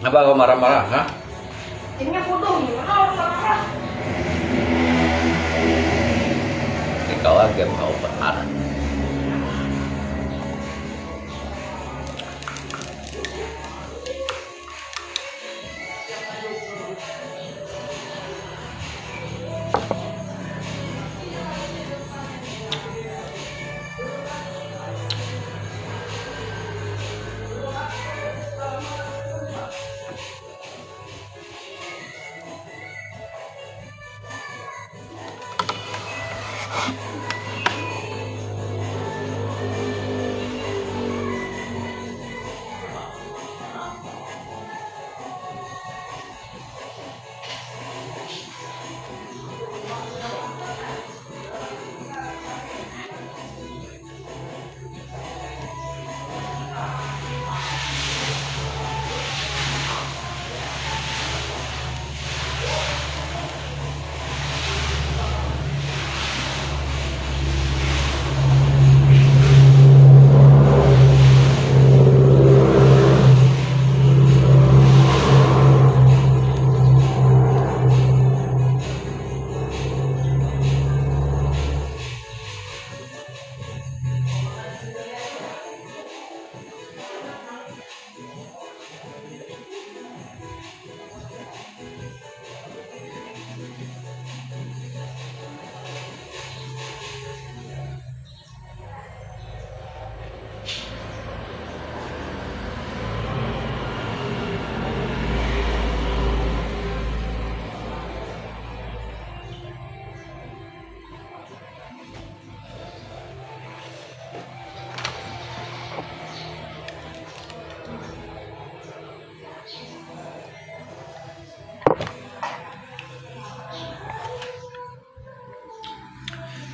Apa kau marah-marah? Hah? Ini foto gimana orang marah? Kau agak kau parah.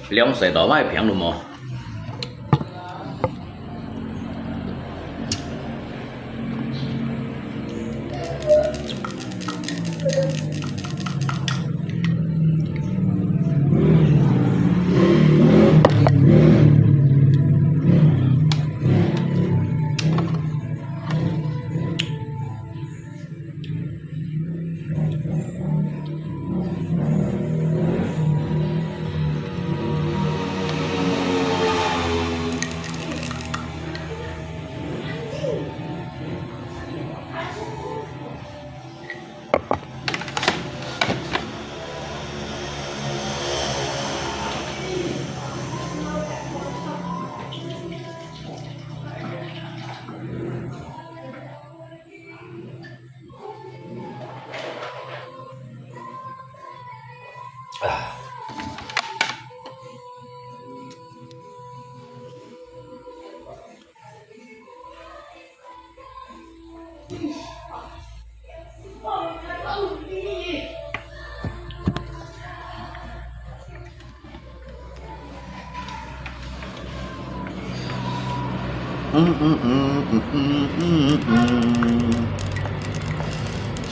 Liang sợi đỏ mai phiền luôn mà.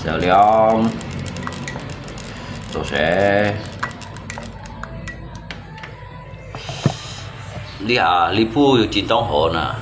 小亮，找谁？你啊，你鋪要剪刀河呐？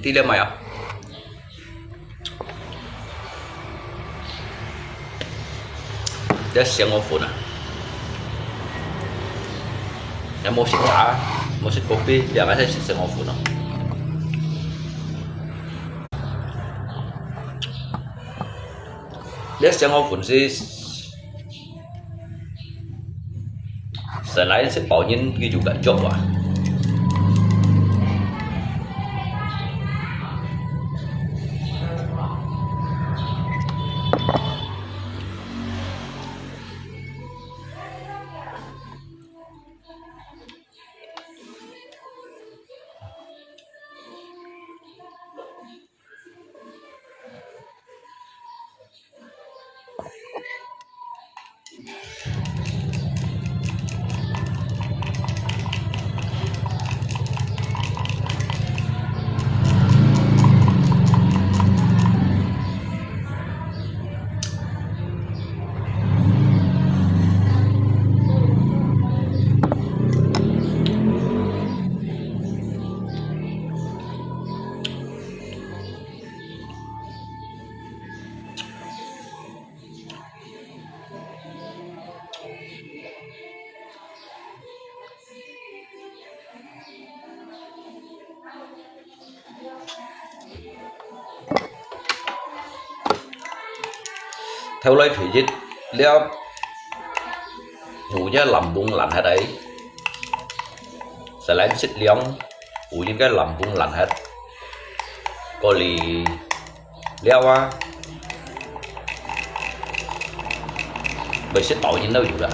Tidak maya. Dia siang oven ah. Yang mau sita, mau kopi, dia kasih siang oven ah. Dia siang oven sih. Selain si bảo nhân juga coba. Theo lời thủy dịch, leo hủ nhá làm bung lạnh hết đấy. Sẽ lấy xích liong hủ những cái làm bung lạnh hết. Có lì leo á. Bởi xích bảo những đâu juga.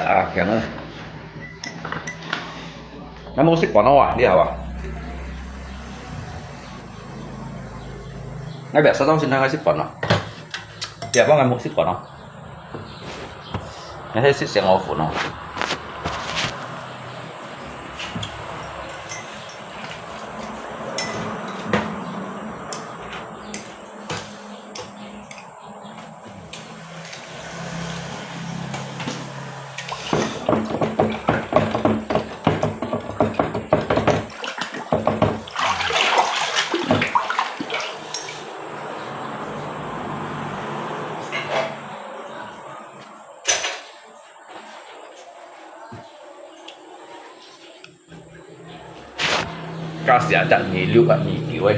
Akhirnya nó musik của nó à đi hả ngay biasa tau sini ngasih kono ya apa nggak musik kono ngasih sih yang off no 加時啊，得你溜啊，你幾位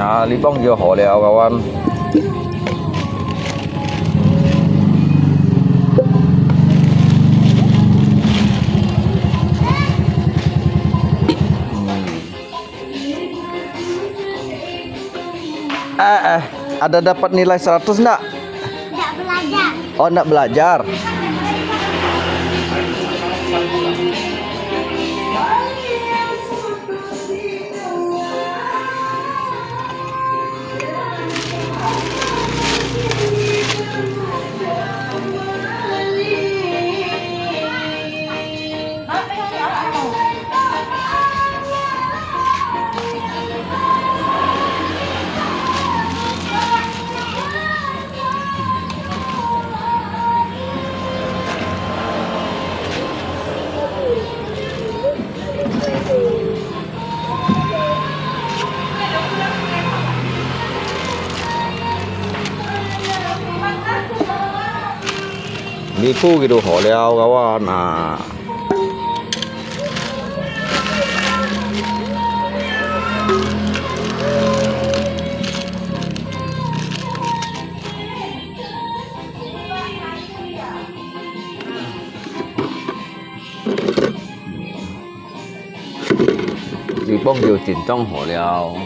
？Nah, Libong juga holeau kawan. Ada dapat nilai 100 enggak? Tidak belajar. Oh, enggak belajar. Nipu gitu holeau kawan. Nah, Libong điều chỉnh trong holeau.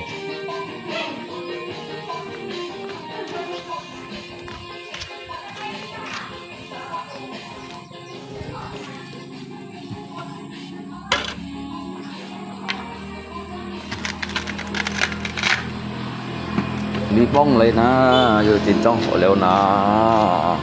Đi bông lên na, rồi trên trong hổ leo na.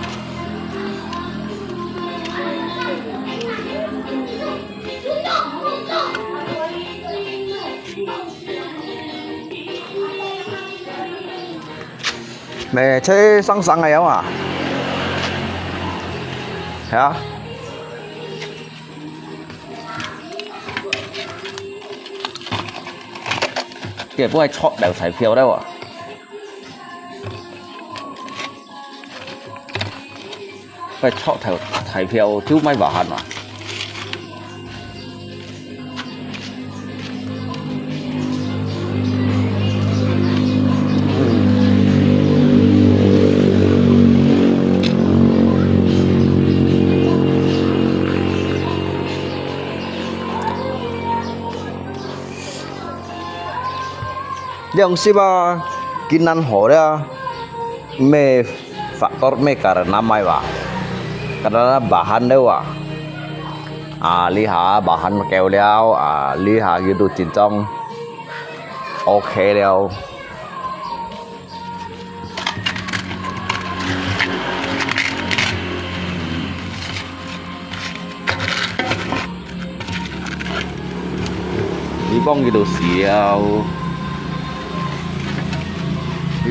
Mẹ chơi sẵn sẵn này không à? Hả? Kìa bố ai chọn đều彩票 đâu à? Phải chọn彩票chứ may bảo hẳn à? Yang siapa kinan hore me faktor me karena mai wa karena bahan dewa liha bahan keo leo liha gitu cincong oke leo Libong gitu siau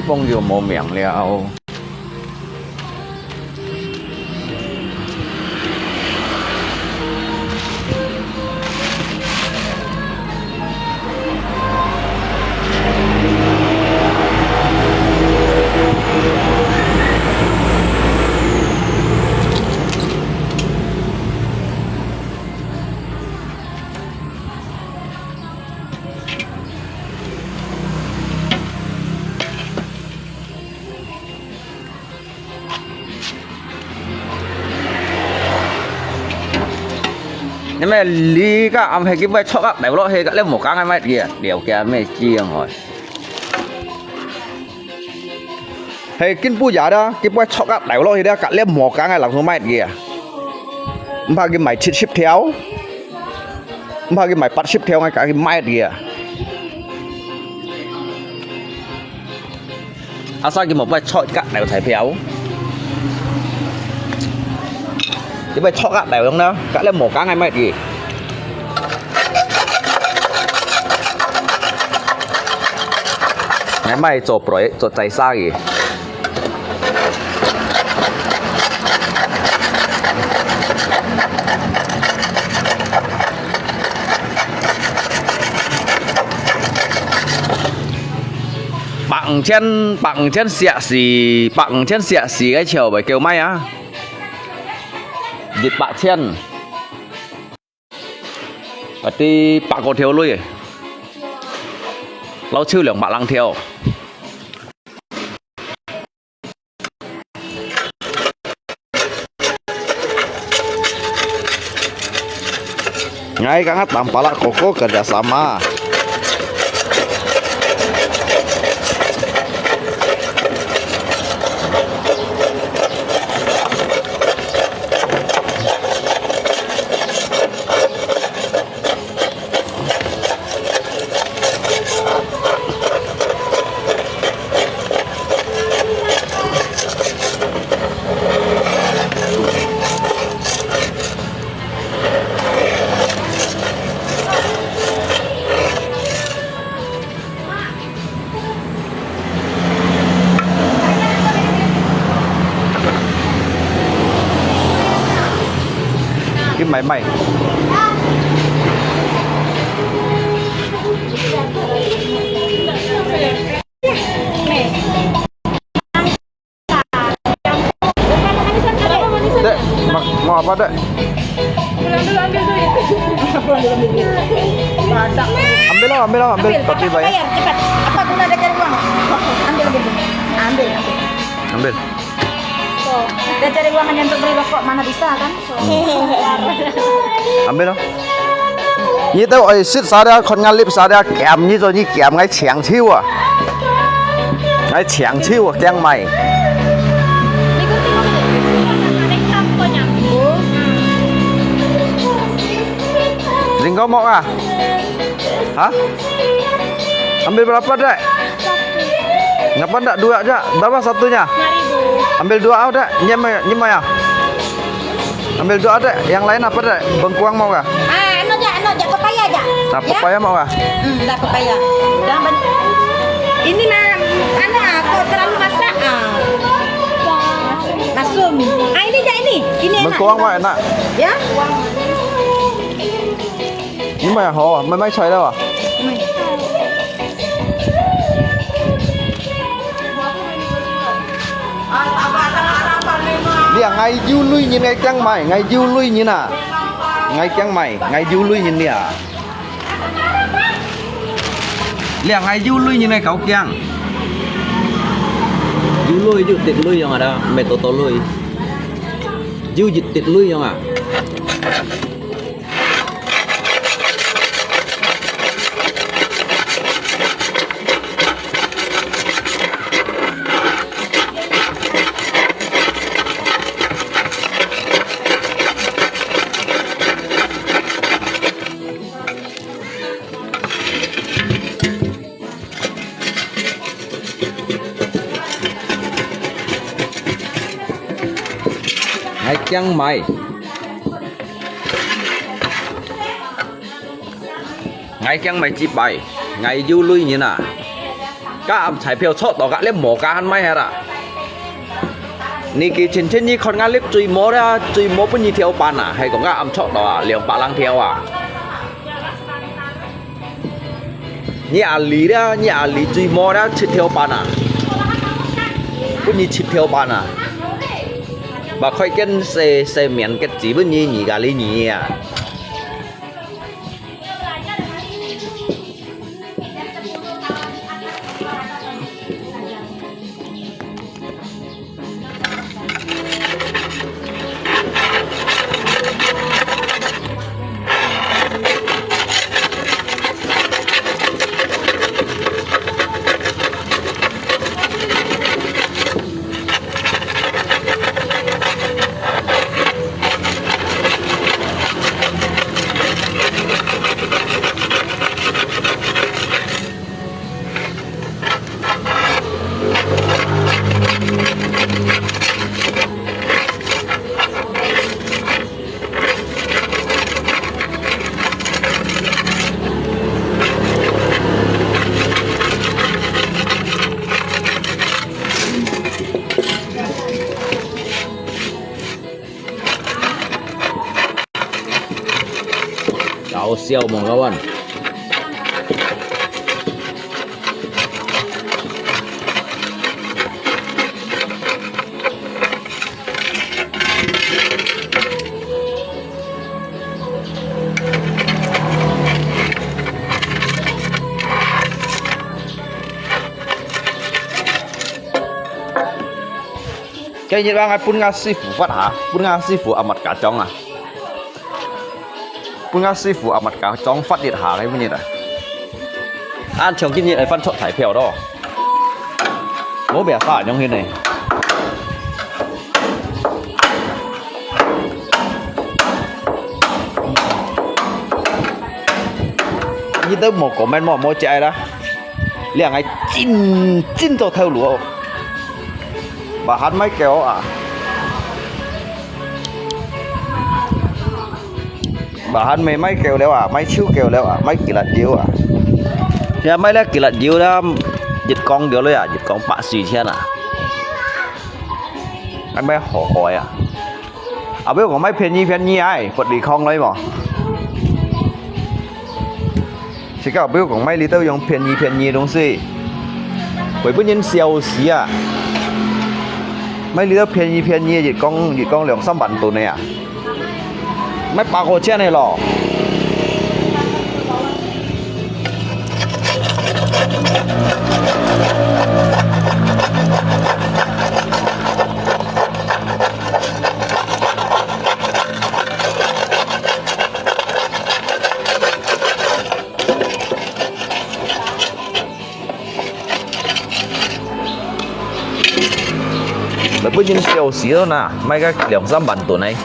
พี่ป้องอยู่โมเหมียงแล้ว nhưng mà lý các ông hay cái bài cho các đều lo hay các lên một cái mai kia đều kia mấy chiang rồi hay kinh bu giả đó cái bài cho các đều lo hay đó các lên một cái ngày làm số mai kia ba cái máy ship theo ba cái máy bắt ship theo ngay cả cái mai kia à sao cái một bài cho các đều thấy phéo cái bài cho các đều không đó các lên một cái ngày mai gì ngày mai做 project 做仔生意bằng chân xịa xì cái chiều bởi kêu may á dịch bạc chân và đi bạc cổ thiếu lui lâu chưa lượng bạc lăng thiếu ngay kan tanpa lah koko kerjasama cái máy mày đấy mau apa dek ambil tapi bayar cepat apa guna ada cari uang ambil dia cari uang hanya untuk beli rokok mana bisa kan ambil đâu như tao ấy xịt sao đấy con ngăn lip sao đấy kèm như rồi như kèm ngay chèn chiêu à ngay chèn chiêu à keng mày Ringgo mau ah? Hah? Ambil berapa dek? Ngapa ndak dua aja? Berapa satunya? 5.000. Ambil dua ah dek. Nyem ya. Ambil dua dek. Yang lain apa dek? Bengkuang mau kah? Anu aja pepaya aja. Nah, pepaya mau kah? Dah pepaya. Jangan banyak. Ini mah kok terlalu masak Masum. Ini aja ini. Ini enak. Bengkuang mah enak. Ya? Nhưng mà họ mấy xoay đâu à? Dia ngay du lui nhìn ngay căng mày, ngay du lui nhìn à? Ngay căng mày, ngay du lui nhìn đi à? Dia ngay du lui nhìn ngay cậu căng. Du lui du tiệt lui yang ada, metoto lui. Du dịch tiệt lui yang à? Ngay chăng mày ngay chăng mày chỉ bày ngay du lui như nào các am trái phiếu chốt đó các liếp mổ cá ăn may hết à nì kỳ trên trên như con ngã liếp chui mổ bên như theo bàn à hay còn các am chốt đó à liều bạc lang theo à nhà lý đó nhà lý chui mổ đó chít theo bàn à bên như chít theo bàn à bà khơi cái xe miệng cái chỉ bên như nhỉ gà lý nhỉ à Đậu siêu mong kawan. Cái gì bang pun ngasih buat ha, pun ngasih buat amat kacang ah. Pun ngasih buat amat kacang phát điện hạ cái gì này. Ăn chồng kinh nghiệm này phân chọn thải phèo đó. Bố bẻ xả trong hình này. Như tới một comment một chạy đó. Liền ngay chín cho theo lúa. Bà hát máy kéo à. Bà hát máy kéo léo à, máy chiếu kéo léo à, máy kỳ lật diếu à. Thì máy lẽ kỳ lật diếu đó dịch con diếu lấy à, dịch con bạ xì trên à. Anh máy hổ hỏi à. À biết có máy phiền nhi ai, Phật đi không lấy mà. Chỉ có biết có máy lý tao dùng phiền nhi đúng gì. Bởi bữa nhân siêu xí à. Mấy lý đó phiền nhi dịch con lượng xăm bắn tụi này à. Mấy bà cô trên này lò. Là bữa nhiên siêu xí đó nè, mấy cái lượng xăm bắn tụi này.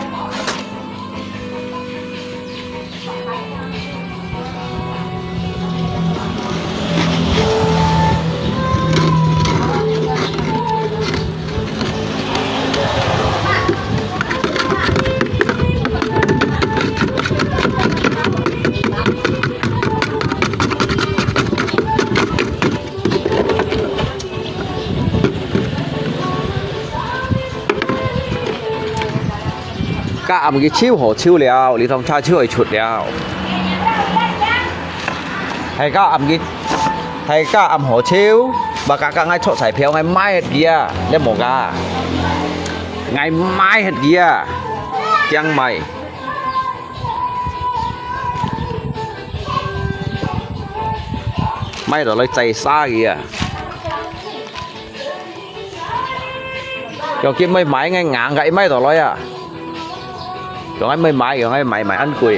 Các âm cái chiếu hổ chiếu liao, lý thông cha chiếu ấy chuột liao. Hay các âm hổ chiếu, và các ngay chọn giải phiếu ngày mai hết kia, để mổ gà. Ngày mai hết kia, kiang mày. Mai rồi lấy chạy xa kìa. Kiểu kia mấy máy ngay ngang gãy mấy rồi lấy à. Rồi ngay mấy mày ăn quỷ.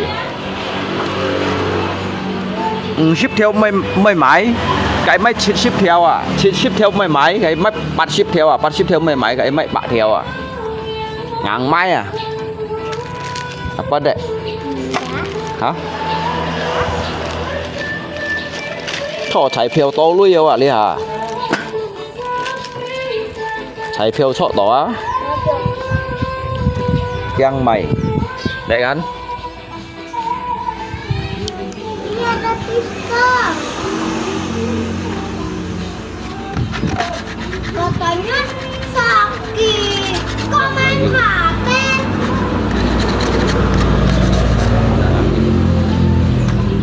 Ship theo mấy máy. Cái máy ship theo à. Ship theo mấy máy. Cái máy bắt ship theo à. Bắt ship theo mấy máy. Cái máy bạ theo à. Ngang máy à. Apa dek? Hả? Cho chạy phiếu to lui yêu à li hả? Chạy phiếu cho đó. Kiang mày. Đấy kan? Ini ada pista. Katanya sakit. Kok main HP?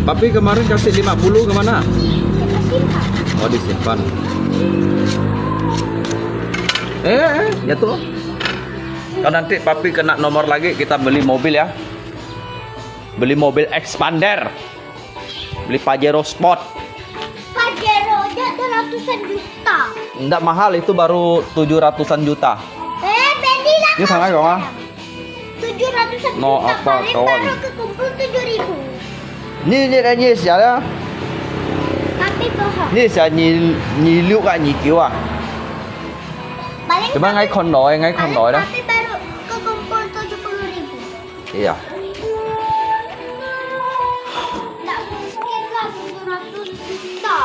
Papi kemarin kasih 50 kemana? Kita simpan. Oh disimpan. Jatuh. Kalau nanti papi kena nomor lagi kita beli mobil ya. Beli mobil expander. Beli Pajero Sport. Pajero aja ada ratusan juta. Enggak mahal, itu baru 700-an juta. Tadi lah. Ini sama kok, ah? 700-an No, juta. apa, Paling kawan? baru kekumpul 7.000. Ini siapa? Tapi bohong. Ini siapa ni liu kah ni kiu ah? Paling Cuma ngay kon nói đó. Tapi baru kekumpul 70.000. Iya. Nggak mungkin lah 700 juta.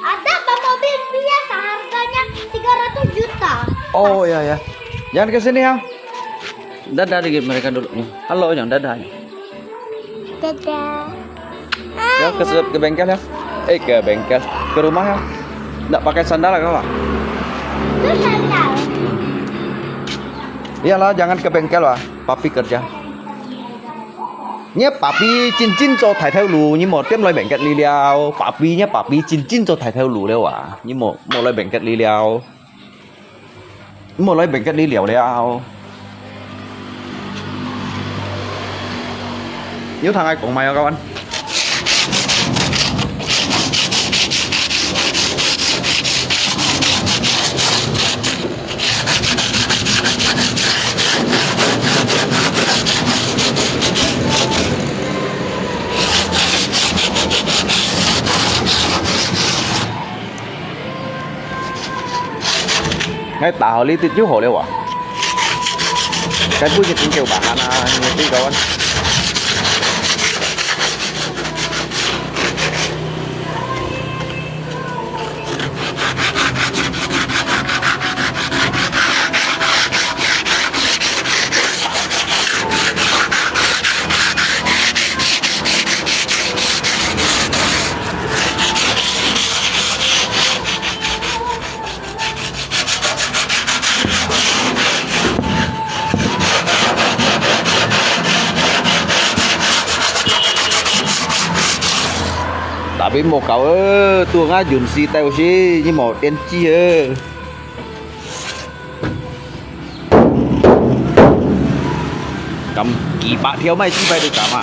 Ada apa mobil biasa harganya 300 juta. Oh ya ya. Jangan ke sini ya. Dadah dikit mereka dulu nih. Halo, jangan dadah. Dadah. Ya ke bengkel ya. Ke bengkel. Ke rumah ya. Nggak pakai sandal kau Pak? Itu sandal. Iyalah, jangan ke bengkel lah. Papi kerja. Nhé papi chín cho thải theo lù nhưng một tiếp loại bệnh cận li liao papi nhé papi chín cho thải theo lù đâu à nhưng một loại bệnh cận li liao một loại bệnh cận li liao liao nhớ thằng ai cũng mày không anh ngay tạo lý tiết chú hồ liệu à cái bút như tiếng kêu bạn như tí đâu anh tapi một cậu tuồng á dùn xì teo xí như một đen chi cầm kỳ bạ thiếu mày chi phải được cả mà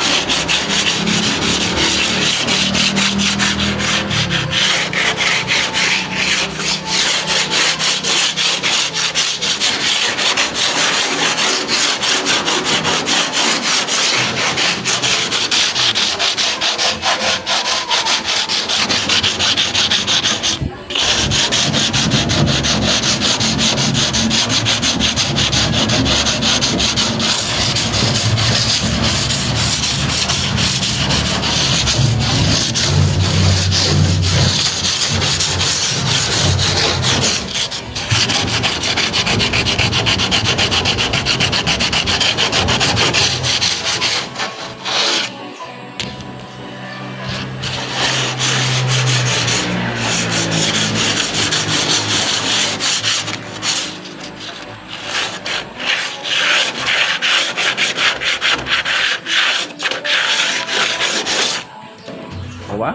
quá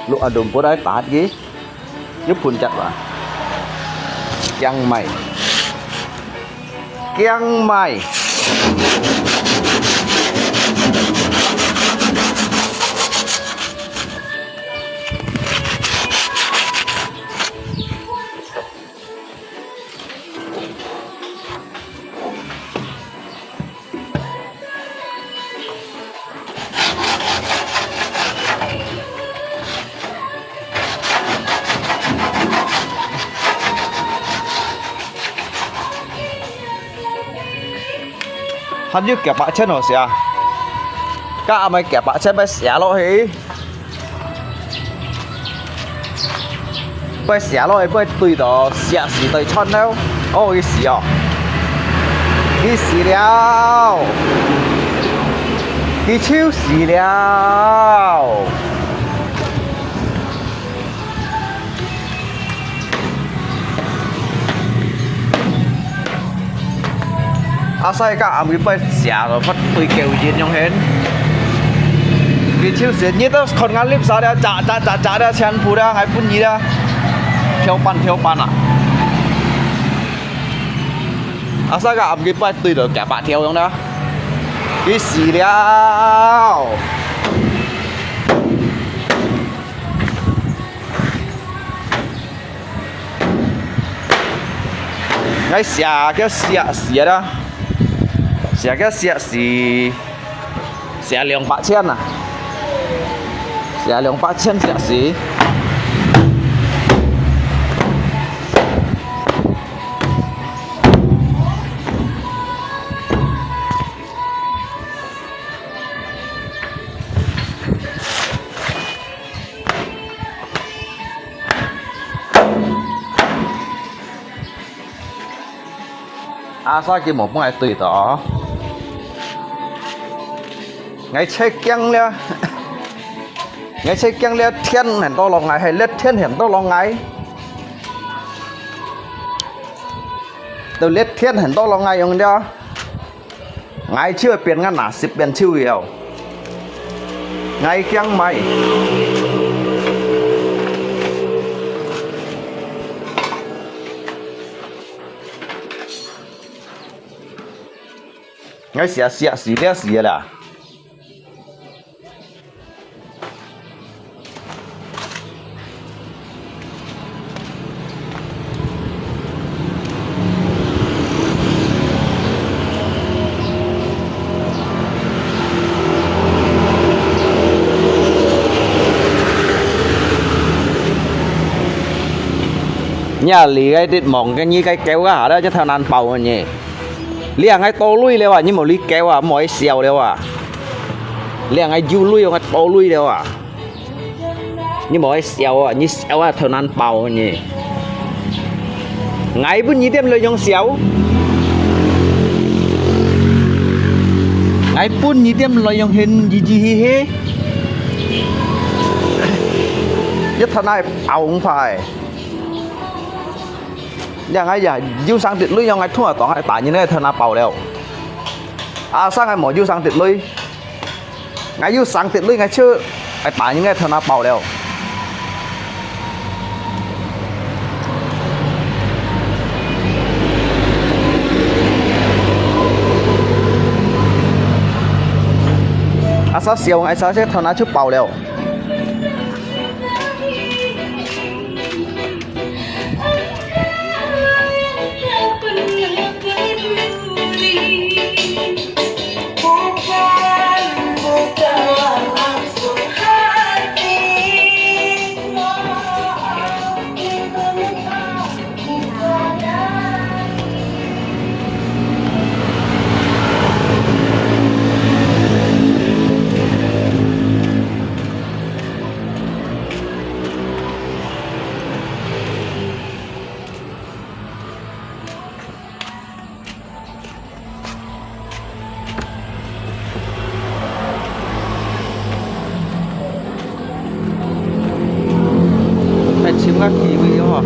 lu adum po dai taat gi giúp phun chặt vào kiang mày hắn như kẹp bạ chân rồi xìa cả mày kẹp bạ chân mày xẻ lo hí mày xẻ lo hí mày tùy đó xẻ xì tùy chân đâu ô cái xì à cái xì liao cái chiêu xì liao Asai ka am cái xả rồi phát tùy kêu gì nhung hến cái chiếu xịt như đó còn ngắn clip sao đó chả đó chán phù đó hay phun gì đó theo pan à Asai ka am cái tùy được cả bạn theo trong đó cái gì đó ngay xả cái xả đó xả cái xả lượng bạc chen à xả lượng bạc chen xả xí sao chỉ một ngày tùy tỏ ngày chơi kiêng le ngày chơi kiêng le thiên hẹn to lòng ngày hay lết thiên hẹn to lòng ngày từ lết thiên hẹn to lòng ngày ông đó ngày chưa biển ngăn nả xịp biển chiêu hiểu ngày kiêng mày ngay xả xí là nhà lì cái thịt mỏng cái như cái kéo cái hả đó chứ thằng nan bầu nhỉ liang ai to lui leo à nhưng mà lý kéo à mỗi xèo leo à liang ai du lui ai to lui leo à nhưng mỗi xèo à như xèo à thằng nan bầu nhỉ ngày bữa nhí đem lời nhông xèo ngày bữa nhí đem lời nhông hình gì he nhất thằng này bầu không phảiอย่างไงอย่ายูสังติดลุยยังไงทั่วต่อให้ตายยังไงเธอนาเป่าแล้วสร้างไอ้หมอยูสังติดลุยไงยูสังติดลุยไงชื่อไอ้ตายยังไงเธอนาเป่าแล้วซาเสียวไงซาเช่เธอนาชื่อเป่าแล้วชิมก็ขี่ไปเยอะ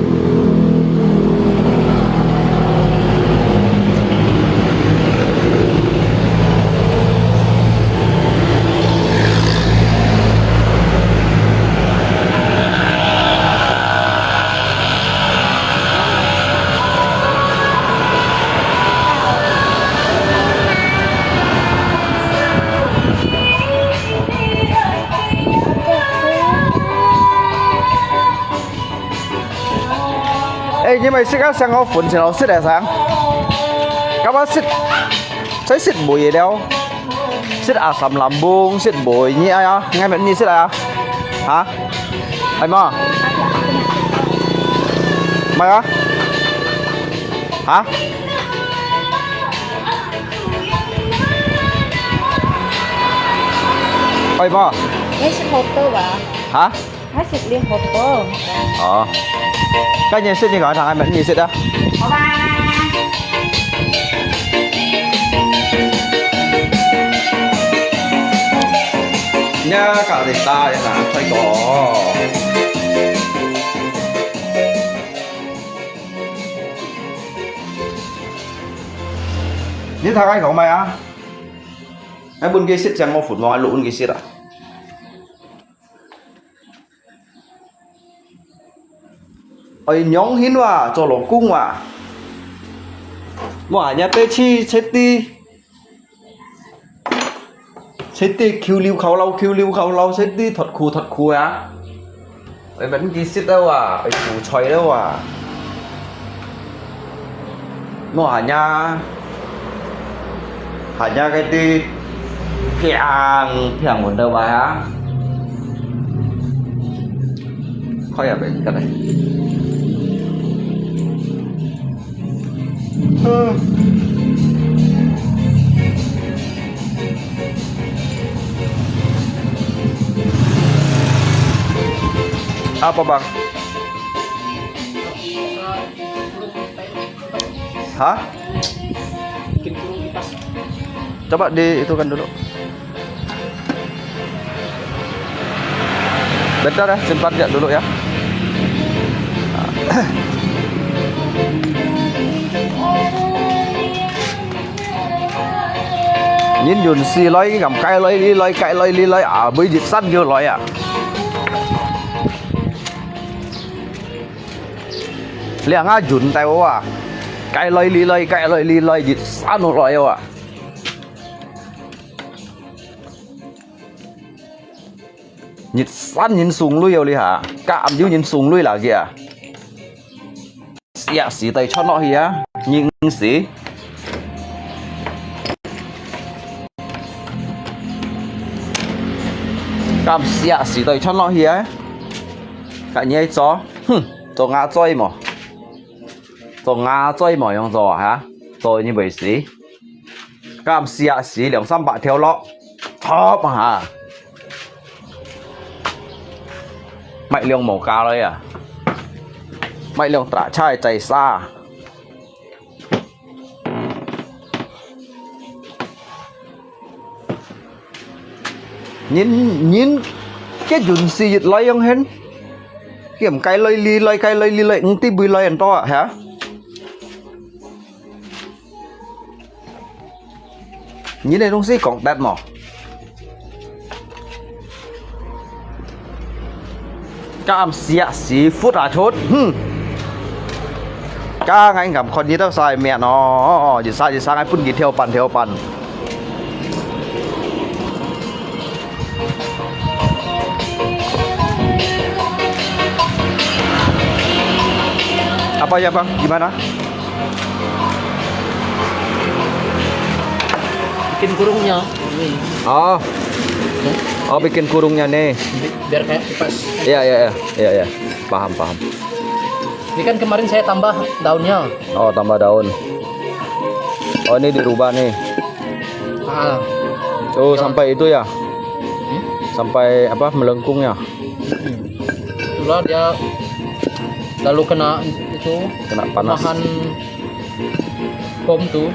nhưng mà xích á sang họ phun thì nó xích là sáng các bác xích thấy xích bụi gì đâu xích sầm làm buông xích bụi như ai á ngay mình như xích à hả anh mà mày á hả ơi mà mấy xích hộp tư bà hả mấy xích liên hộp tư cái nhìn xích như gọi thằng anh mình gì xích đó nhá cả thì ta là phải có Như thằng anh của mày à? Ai buôn kia xít chẳng một phút mà anh lụn kia xít à? Ôi nhóm hiến à, cho lỗ cung à? Mà nhà tê chi chết đi. Chết đi kêu lưu khâu lâu chết đi thuật khu á. Ôi vẫn kia xít đâu à? Ôi phủ choi đâu à? Mà nhà cái đi Piang một đâu bài á. Khói à bệnh cái này. Apa bang? Hah? Bikin kurung kipas. Coba diitukan dulu. Bentar ya, simpan ya dulu ya. Nhìn dùn xì lấy gầm cây lấy à bây dịch sắt vô loại à. Liang á dùn tay à. Cây lấy dịch sắt nó loại à. Nhìn sắt nhìn sùng lui rồi hả? Cạm chứ nhìn sùng lui là kìa. Dạ xí tay cho nó hìa. Nhưng xí. Cạm dạ xí tay cho nó hìa. Cả nhé chó. Cho ngã chơi mà. Cho ngã chơi mà用做hả? Tôi như vậy xí. Cạm dạ xí 2-3 bạc theo lọ. Top hả? Mạnh liêng màu cao đây à? Mạnh liêng trả chai chạy xa. Nhìn cái dùn xì dịch lấy không hết. Kiểm cây lấy li ứng tí bùi lấy anh to à hả? Nhìn này đúng xí còn đẹp mà. Cam xịa xí phút à chốt. Các anh gặp con như tao xài mẹ nó. Chỉ sang anh phun kì theo bàn. Apa ya bang? Gimana? Bikin kurungnya. Oh bikin kurungnya nih. Biar kayak kipas. Iya. Paham. Ini kan kemarin saya tambah daunnya. Oh tambah daun. Oh ini dirubah nih. Oh sampai itu ya? Sampai apa melengkungnya? Itulah dia lalu kena panas. Bahan bom tuh.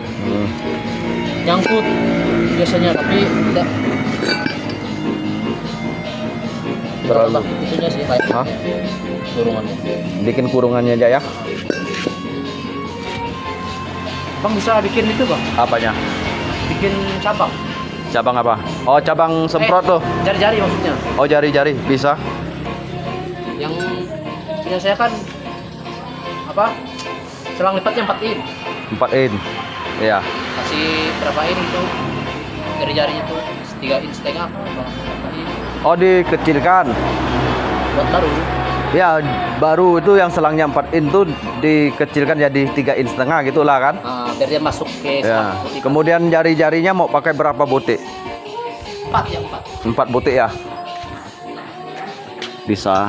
Nyangkut biasanya tapi tidak terlalu itunya sih kayak kurungannya. Bikin kurungannya aja ya. Bang bisa bikin itu bang? Apanya? Bikin cabang. Cabang apa? Oh cabang semprot tuh. Jari-jari maksudnya. Oh jari-jari bisa. Yang punya saya kan apa? Selang lipatnya 4 in. 4 in. Iya. Kasih berapa in itu? Jari-jarinya tuh 3,5 in bang. Oh dikecilkan. Buat baru. Ya baru itu yang selangnya 4 in tuh dikecilkan jadi 3,5 in gitulah kan? Biar dia masuk ke. Ya. Kemudian jari-jarinya mau pakai berapa butik? 4 ya 4. 4 butik ya. Bisa.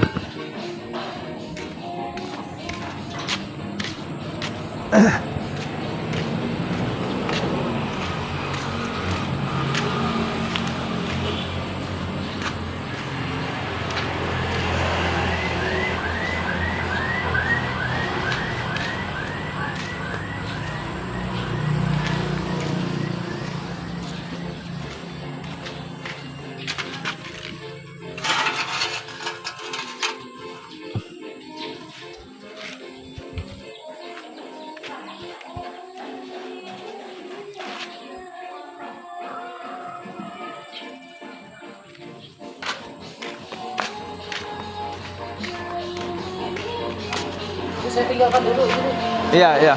saya tinggalkan dulu ini. Iya, iya.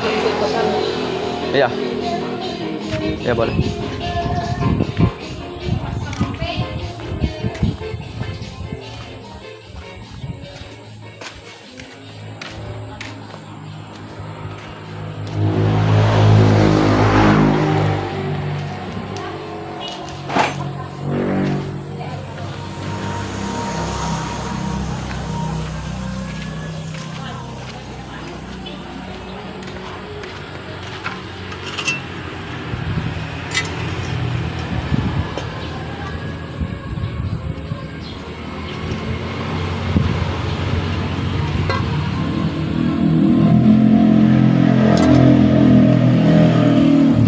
Iya. Ya boleh.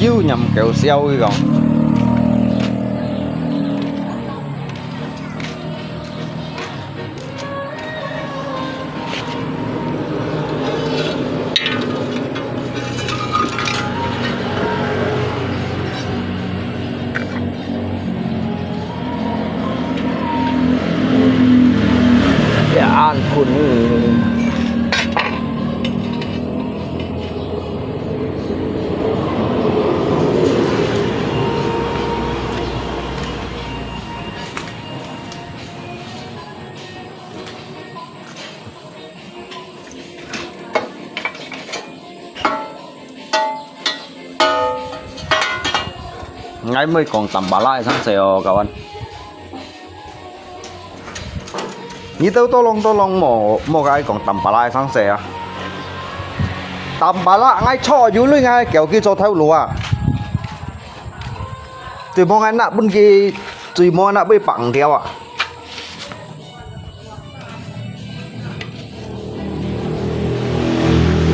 Dưa nhầm kẹo xeo đi còn. Ya ampun. Ngay mới còn tầm bà lại sáng sèo cậu anh. Như tolong mò cái còn tầm bà lại sáng sèo. Tầm bà lại ngay cho dưới lưới ngay kéo kia cho theo lúa. Tùy mong anh nạ bên kia tùy mong anh nạ bên bằng theo ạ.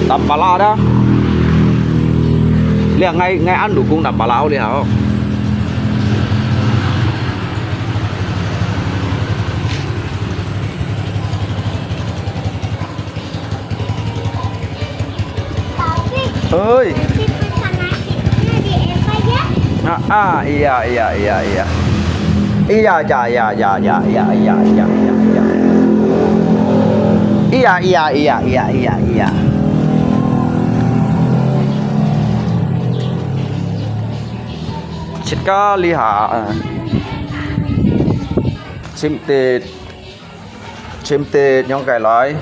Tầm bà lại đó. Liền ngay ăn đủ cung tầm bà lão đi hả không? Ơi. Nanti pesan nasinya di Eva ya. Iya. Iya ya. Sekali ha. Chim tết nhóm cái lại.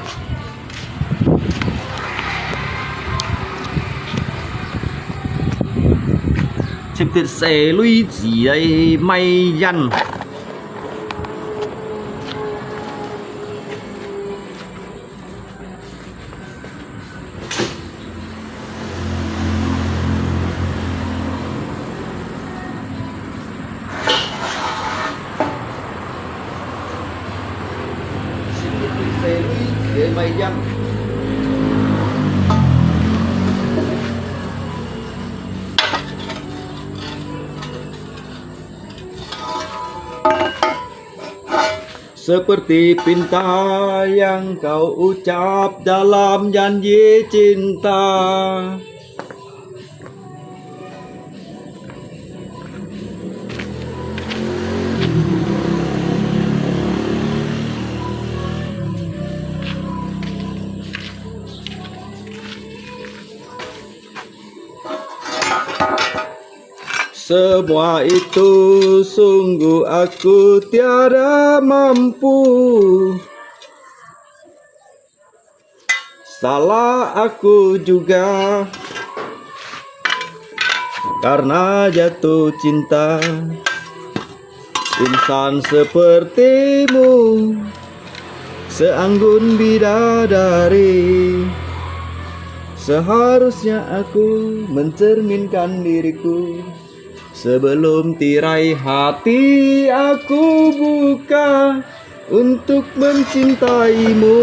Chim tết xe lui gì ấy may dằn. Xe lui gì ấy may dằn. Seperti pinta yang kau ucap dalam janji cinta. Semua itu sungguh aku tiada mampu. Salah aku juga karena jatuh cinta. Insan sepertimu seanggun bidadari. Seharusnya aku mencerminkan diriku. Sebelum tirai hati aku buka untuk mencintaimu.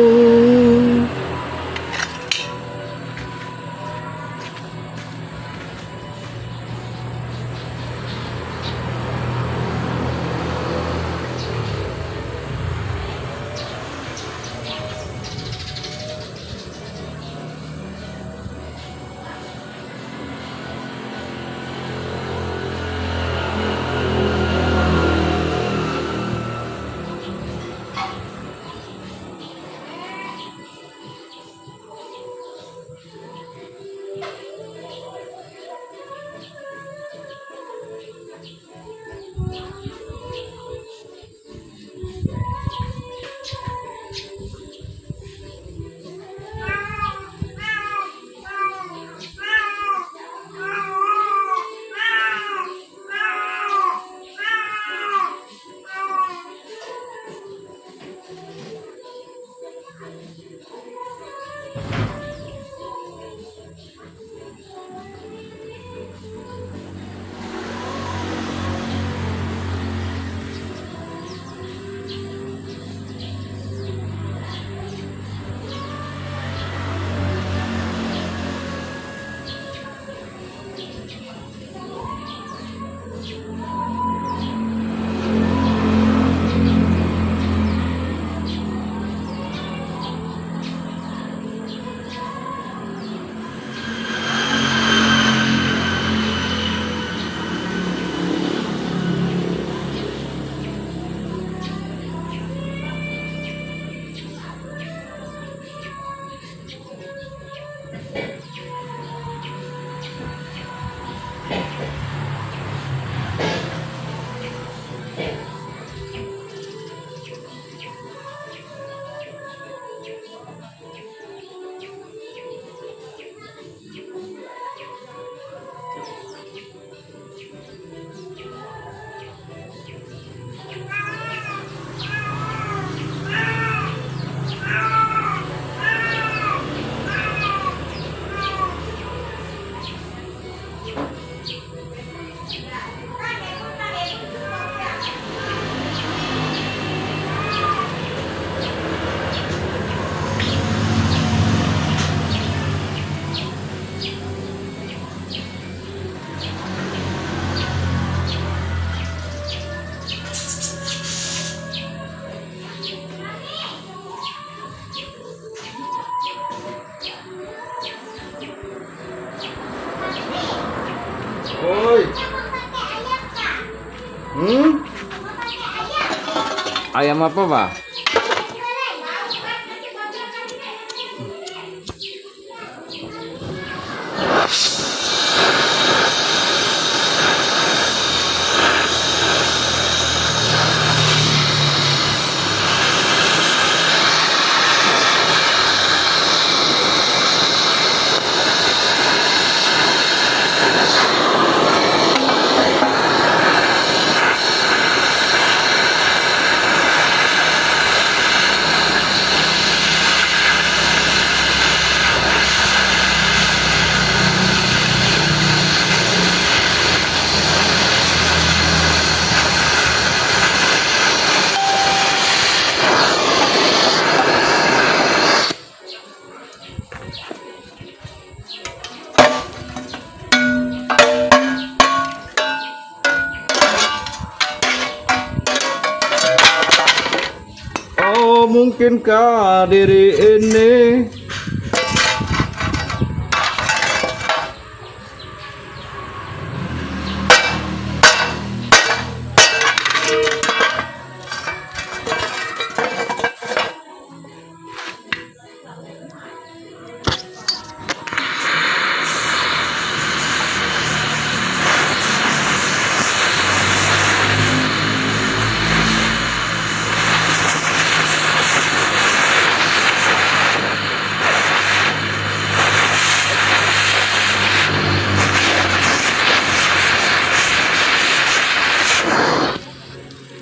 Ayam apa, Pak? Oh, mungkinkah diri ini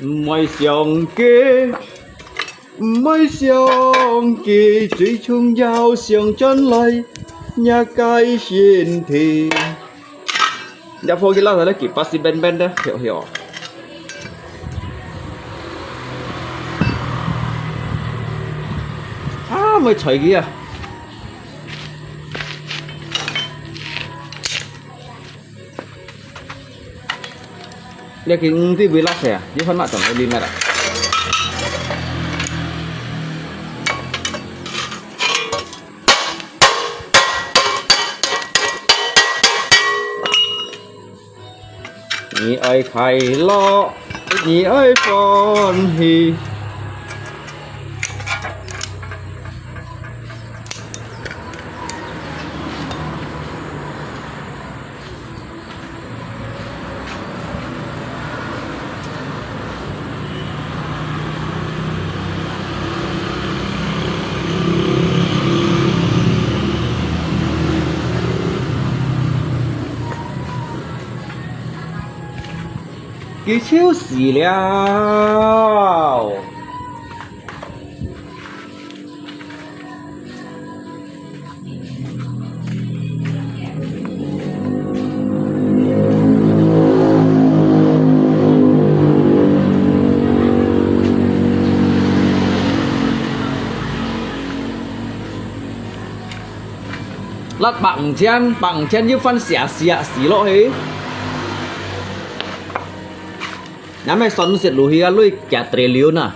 Mây xiong kê Mây xiong kê Chỉ chung giao xiong chân lây Nhà cái xin thì Đã phô gila rồi đấy Kịp pasti ben-ben dah Hiểu mới chạy kia Dia king ti bilas ya, dia kan mak tong di merah. Ni ai khai lo, ni ai pon hi. Kỹ chiếu xỉ liao lát bằng chen như phân xẻ xỉ lộ ấy Nhà mày son xiết lùi hia lui cả tre liu nè,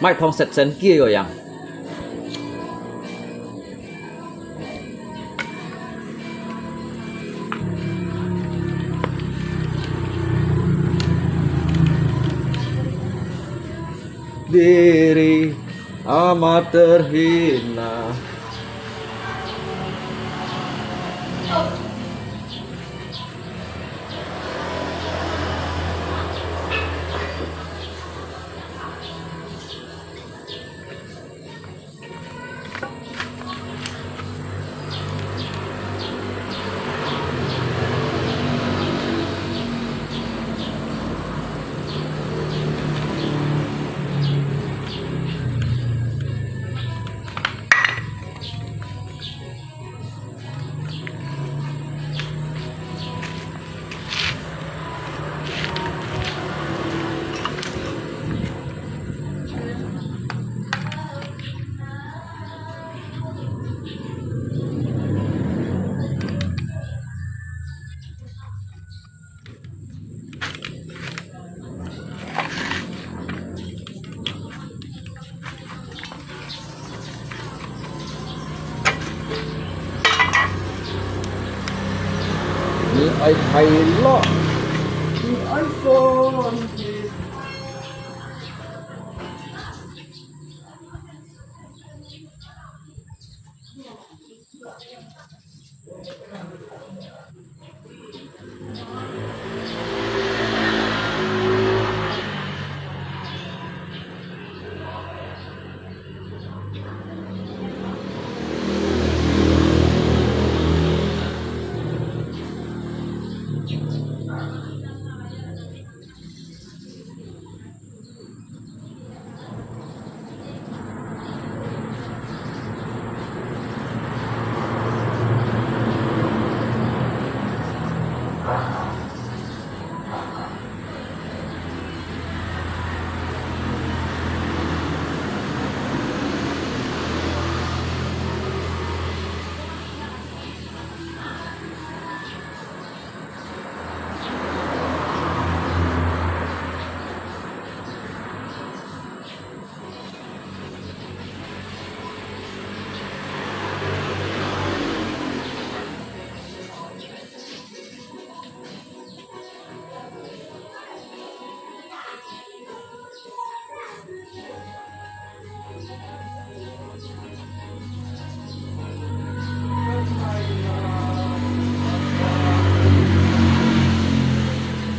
mai phong sệt sen kia rồi yang. Diri amat terhina. Ni ai thay lo, ni ai phone phone.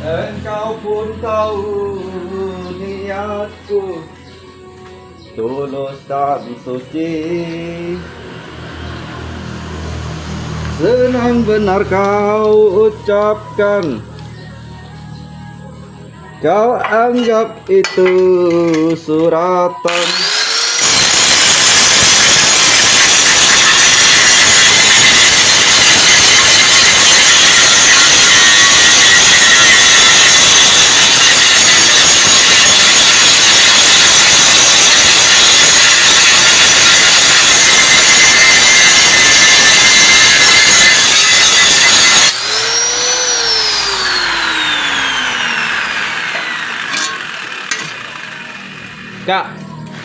Engkau pun tahu niatku tulus dan suci. Senang benar kau ucapkan, kau anggap itu suratan.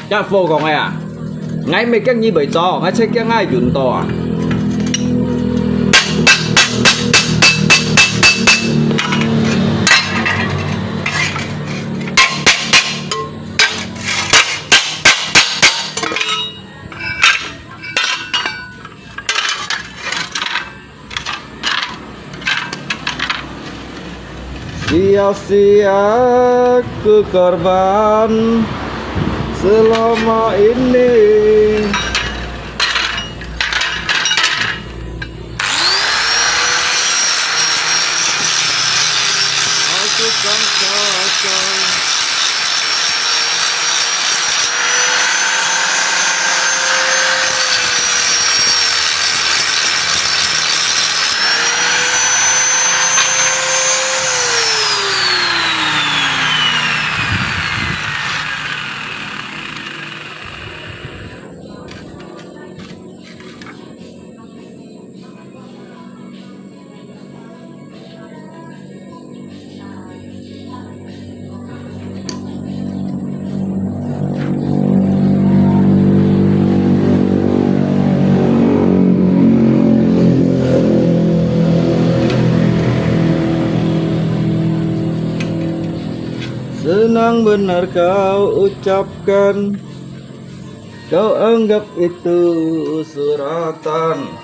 Các vô còn à ngay mấy cái như vậy to ngay chơi cái ngay chuẩn to à sia-sia ku korban selama ini. Aku kan kacau. Senang benar kau ucapkan, kau anggap itu suratan.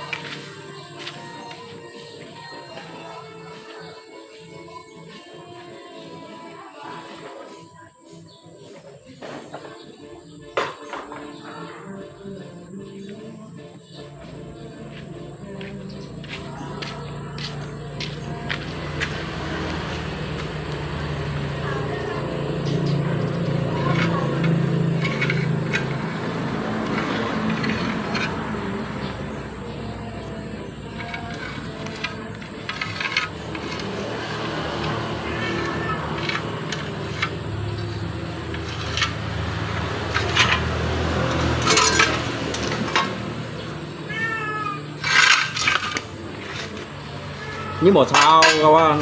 Nhưng mà sao các bạn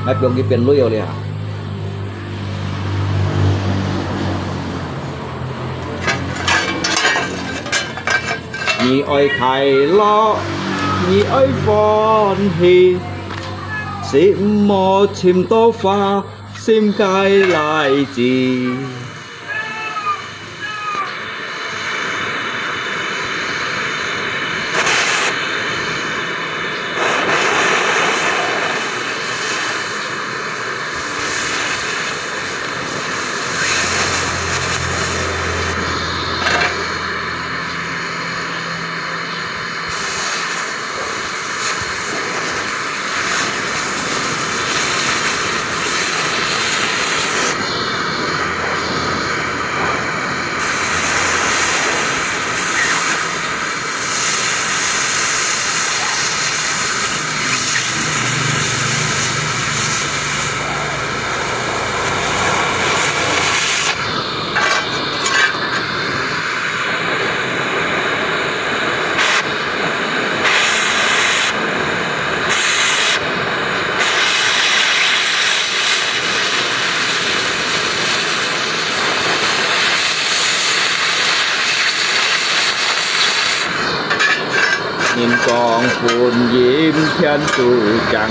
ไม่เปลี่ยนกี่เปลี่ยนลุยเอาเลยอ่ะมีอ้อยไข่ล้อมีอ้อยฟอนฮี Sim mô chim tô pha, sim cái lại gì. Nhìn con phun diễm thiên tu chẳng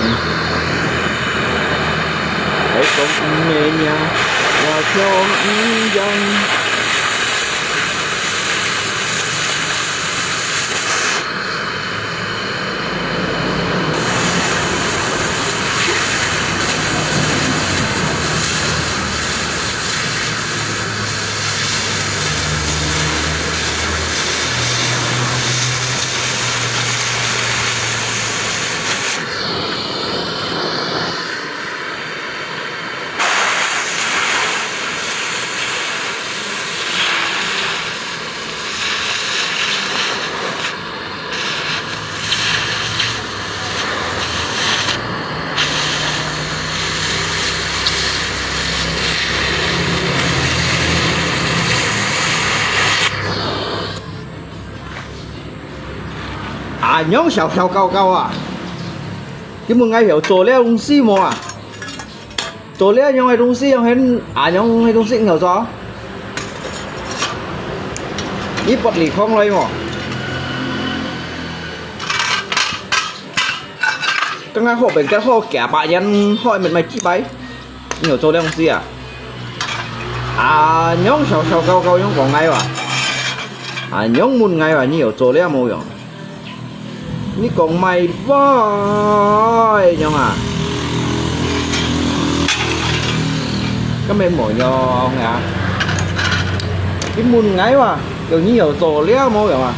hãy cùng nghe nhà và cho dân nhóm sào sào cao cao à cái một ngày hiểu chỗ leo đông xi mà à chỗ leo nhau hay đông xi nhau hết nhau hay đông xi hiểu rõ ít bật lì không lấy mà các ngài họ bên cái họ kẻ bạn nhân hỏi mình mày chi bấy hiểu chỗ leo đông xi nhóm sào sào cao cao nhóm còn ngay à nhóm một ngày và nhiều chỗ leo màu hiểu ní còn mày voi nhau à cái mày mỏi nhau à cái mùn ngay mà kiểu như nhiều tổ lẽ mồi mà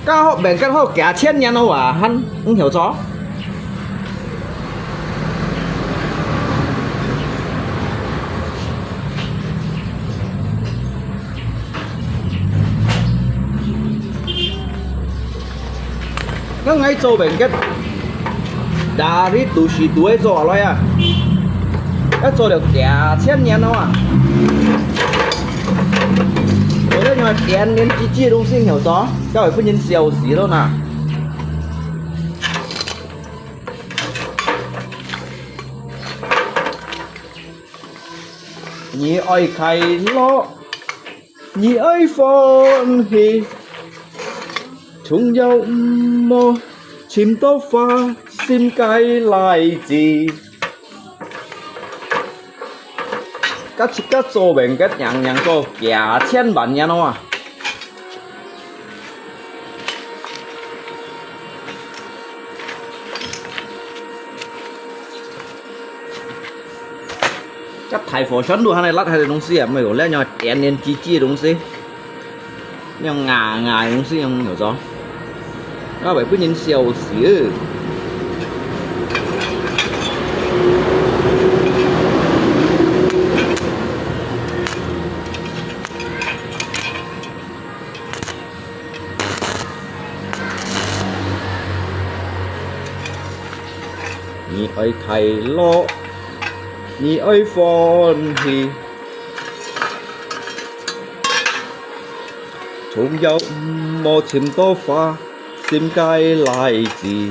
các họ bèn các họ kẻ chết nhau đâu à hắn không hiểu rõ cái ngay chỗ bên cái đá đi tụ sĩ tuổi rồi rồi à cái chỗ được kẻ chết nhau đâu à rồi đấy nhưng mà tiền nên chi chi đông sinh hiểu rõ các bạn cứ nhìn xèo xí đâu nè nhị ơi khai lo nhị ơi phone hi chúng nhau mô chim tô pha xin cái lại gì các chỗ bên các nhàng chỗ kẻ千万nhân đâu à các thầy phổ chấn đua này lát hay đông xí à mày có lẽ nhau tiền nên chi chi đông xí nhưng ngài đông xí không hiểu rõ các bạn cứ nhìn xèo xí nhị ơi thầy lo nhị ơi phone thì chúng dâu một chim tô pha xin cái lại gì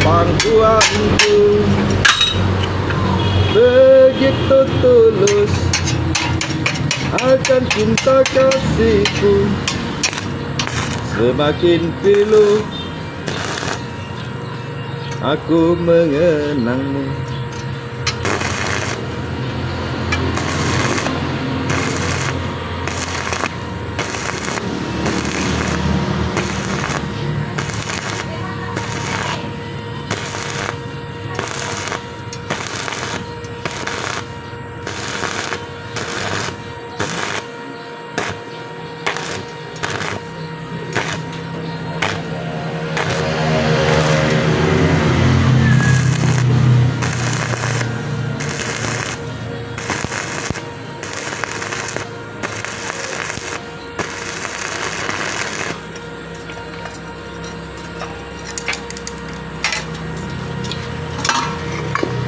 pangkuanku, begitu tulus akan cinta kasihku, semakin pilu aku mengenangmu.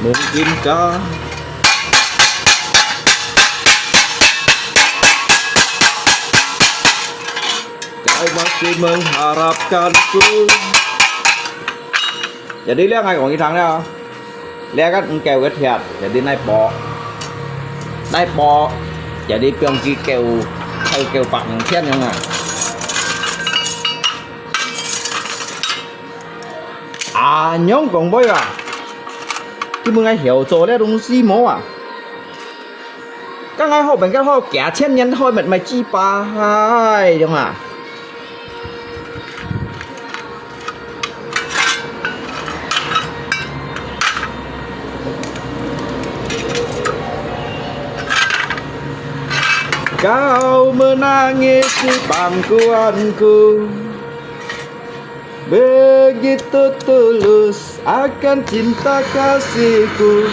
Mungkinkah kau masih mengharapkanku? Jadi lihat ngay còn cái thằng đó, lihat kan kêu cái thiệt, jadi naik po, jadi pion ki kêu pak yang thiệt không à? À nhóm còn bơi à? Cái mừng ai hiểu rồi đấy đúng gì mố à? Các ngài họ bằng cái họ kẻ千年thôi mệt mày chi ba hai đúng à? Kau menangis di pangkuanku, begitu tulus akan cinta kasihku.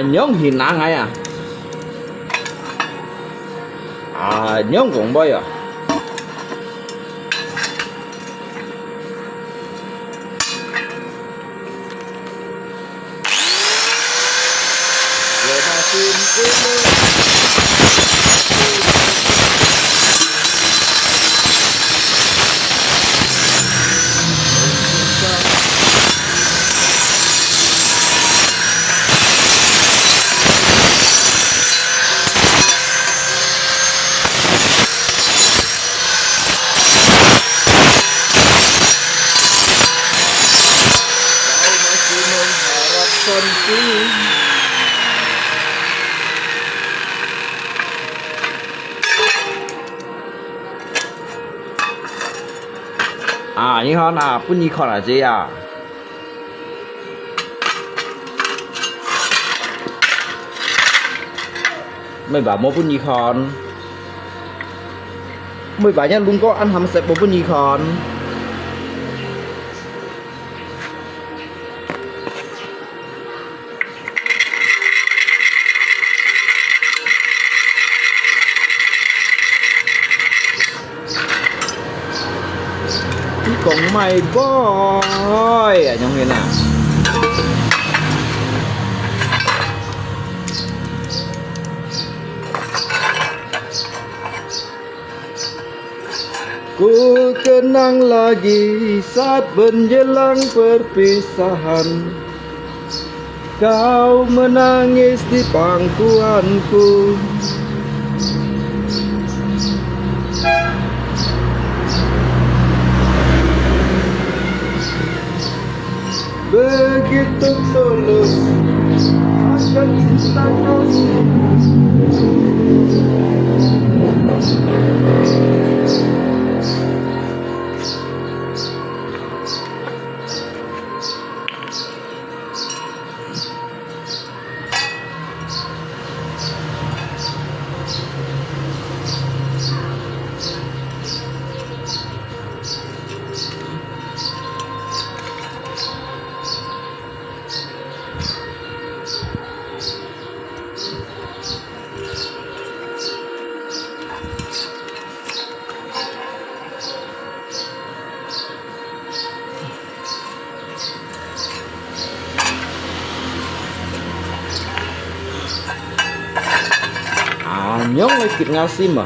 Nhóm hình nặng ngay à? À nhóm cũng bơi à? Rồi mà xin à như con à pun như con là gì à? Mày bảo mua pun như con, mày bảo nha luôn có ăn hầm sẹp pun như con. Còn mày boy à trong kia nào ku kenang lagi saat menjelang perpisahan, kau menangis di pangkuanku. Begitu tulus akan cinta nhón lấy kịp nga sim à.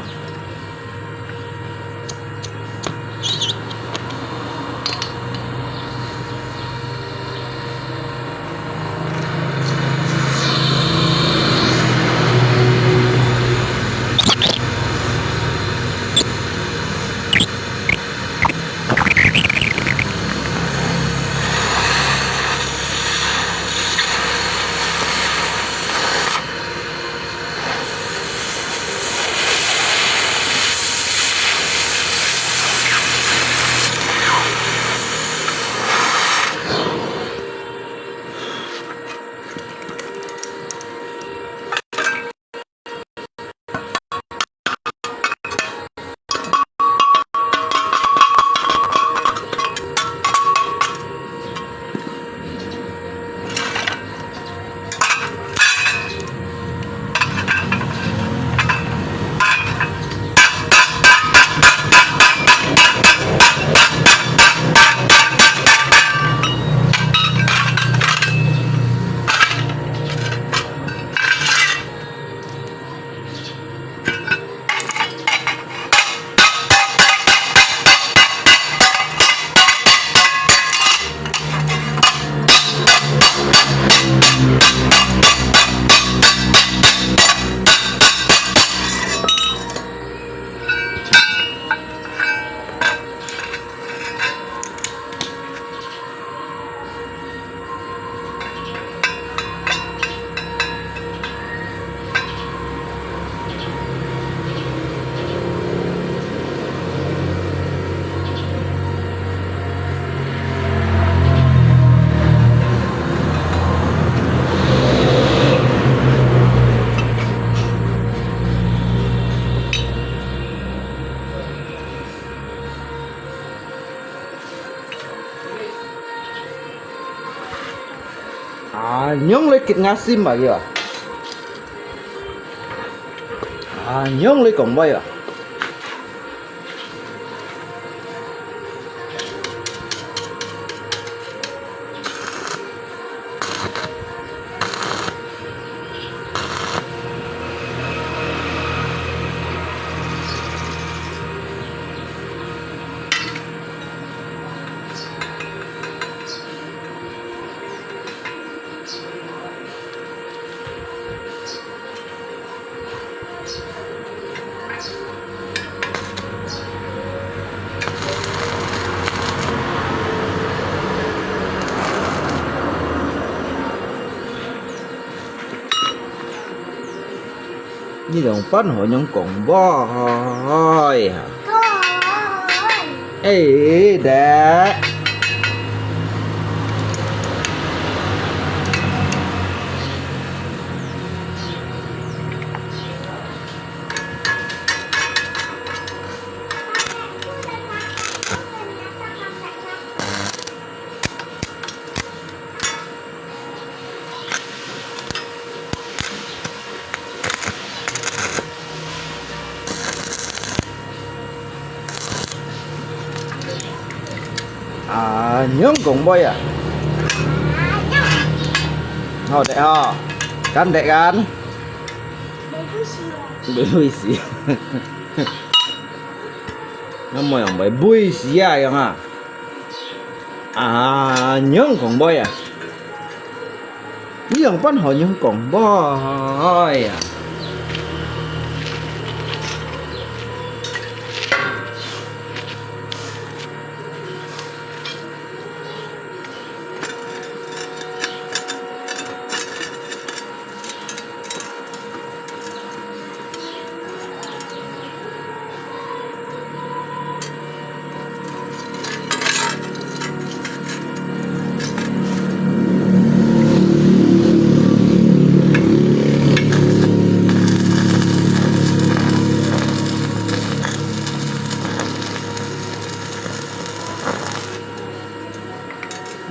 Nhón lấy kịp nga sim mà kìa. Nhón lấy cổng bay à. Như đồng phát hội nhóm cổng boy hả? Ê đã. Nhón cổng boy à? Thôi để ho. Kan dek kan? Bagus ya. Nama yang bagus ya yang nhón cổng boy à? Ini yang pan họ nhón cổng boy à?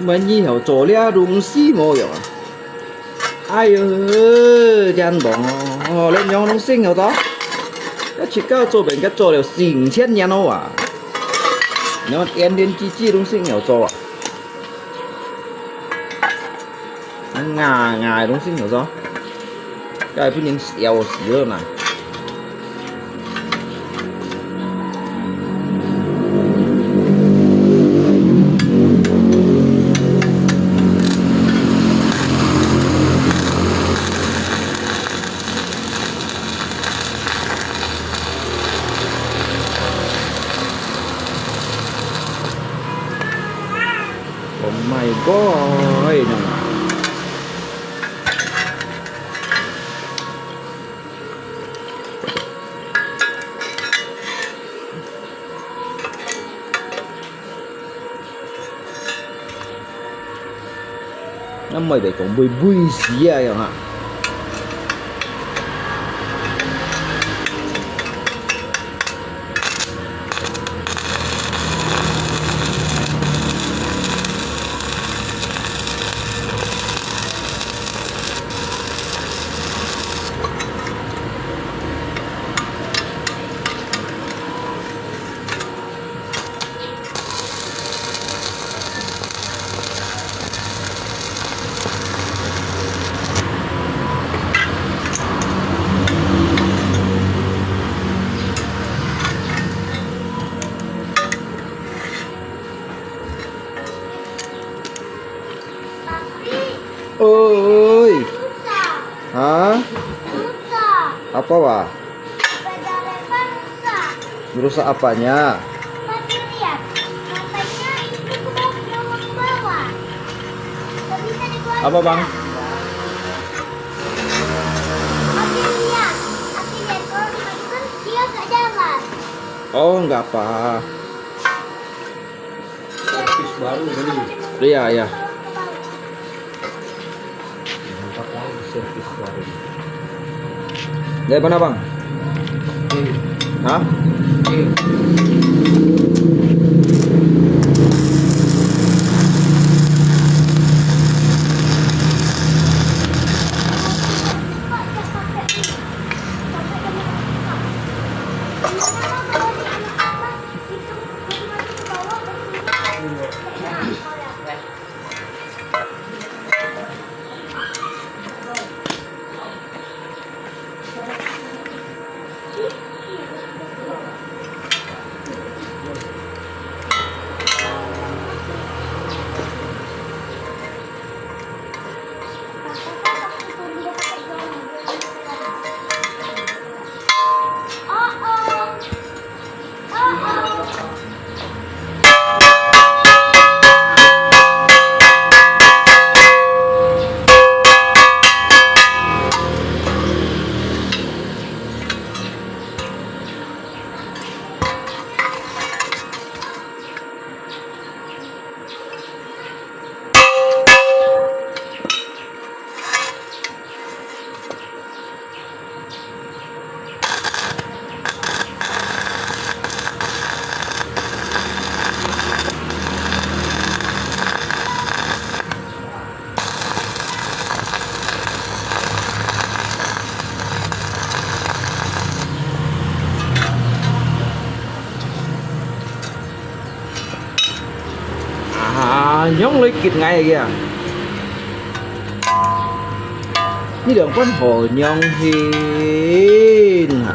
mình以後做呢一種師母用啊，哎呦，真棒哦！你用種先有得，一切交做病嘅做了4000年咯啊！你話點點支支種先有做啊？牙種先有做，梗係變成小時咯嗱。boy nè. Nó mày để cũng vui vui xí à hả? Oi. Rusak. Hah? Rusak. Apa, Pak? Sepeda Reva rusak. Merusak apanya? Mati lihat. Katanya itu ke bawah. Gak bisa dikeluarin. Apa, Bang? Mati lihat. Kalau dimajukan dia gak jalan. Oh, enggak apa. Servis baru beli. Iya, iya. Mantap lagi servis baru. Dari mana, Bang? Hah? Nhón lấy kịp ngay kìa. Như đường con hồ nhông hiên hả?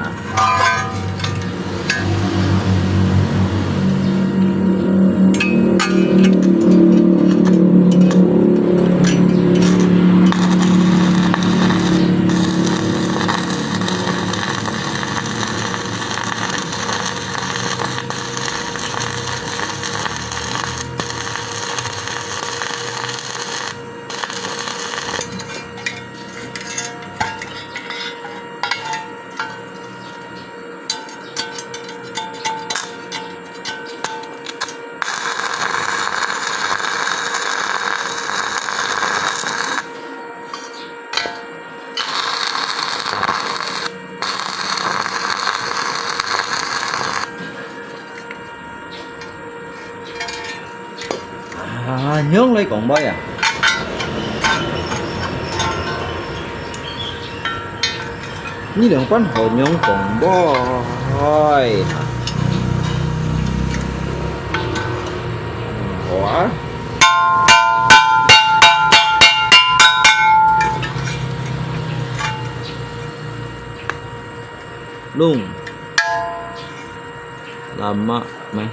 À, nhón lấy còn bơi à? Như đường quán hồ nhón còn bơi hả? Quả luôn lama mày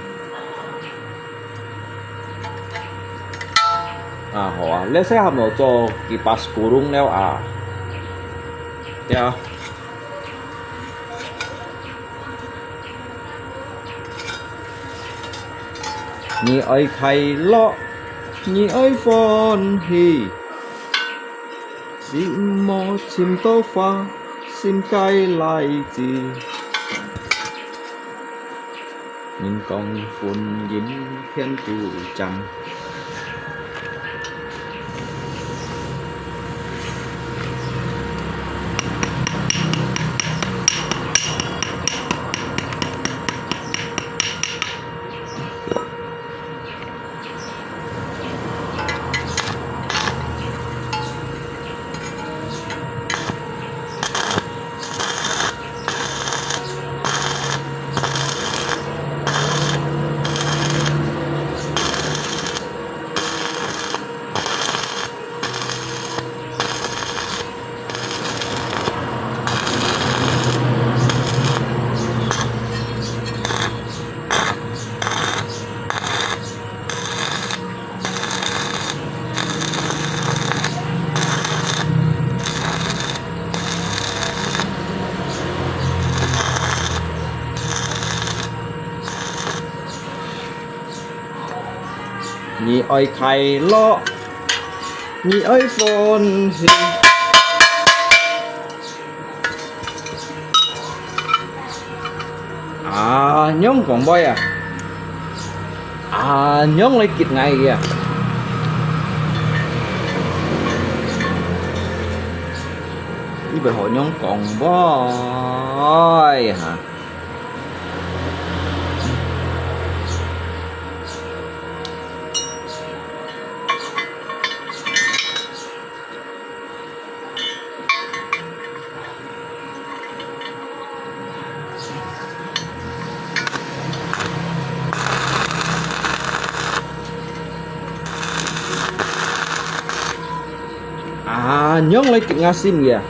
à họ lấy xe hầm nó cho kipas kurung neo à ya ni ai khai lo Nhi iPhone hi Sim mo sim tô pha Sim cay lại gì Nhưng con phun dính khen chịu chăm Nhi ơi khay lo Nhi ơi phone hi À nhóm còn boy à À nhóm lấy kịp ngay kìa Như vậy hội nhóm còn boy hả À nhóm lấy kịp nga sim kìa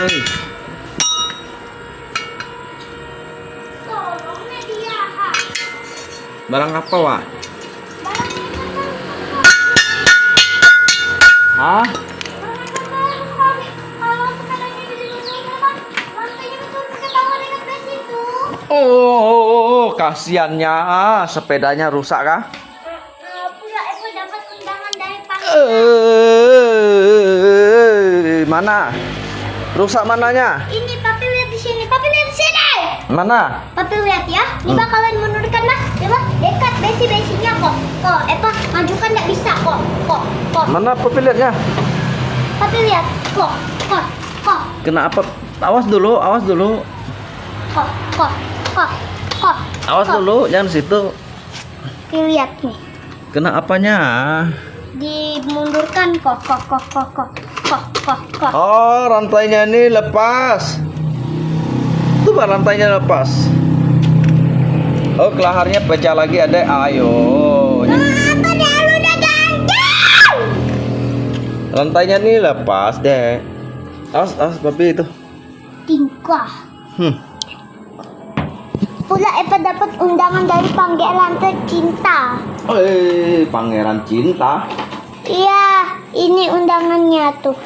Ôi Tolongnya dia, Kak. barang apa Wak? Hah? Kalau sepedanya dilindungi kan lantainya betul pakai bawah dengan besi itu. Oh, kasihannya sepedanya rusak kah? Pula Eko dapat undangan dari panggilan. Mana? Rusak mananya? Ini papi lihat di sini. Papi lihat di sini. Mana? Papi lihat ya. Ini bakalan menurunkan mas. Coba dekat besi-besinya kok. Kok Eko majukan nggak bisa kok. Kok. Mana pilihannya? Papi lihat. Kok. Kenapa? Awas dulu. Kok. Awas dulu, jangan situ. Papi lihat nih. Kena apanya? Dimundurkan kok. Oh, rantainya ini lepas. Tuh, rantainya lepas. Oh, kelaharnya pecah lagi ada. Ayo. Apa dah lu udah ganteng? Rantainya nih lepas deh. Awas papi itu. Tingkah. Pula Eva dapat undangan dari panggilan tercinta. Pangeran cinta. Iya, ini undangannya tuh.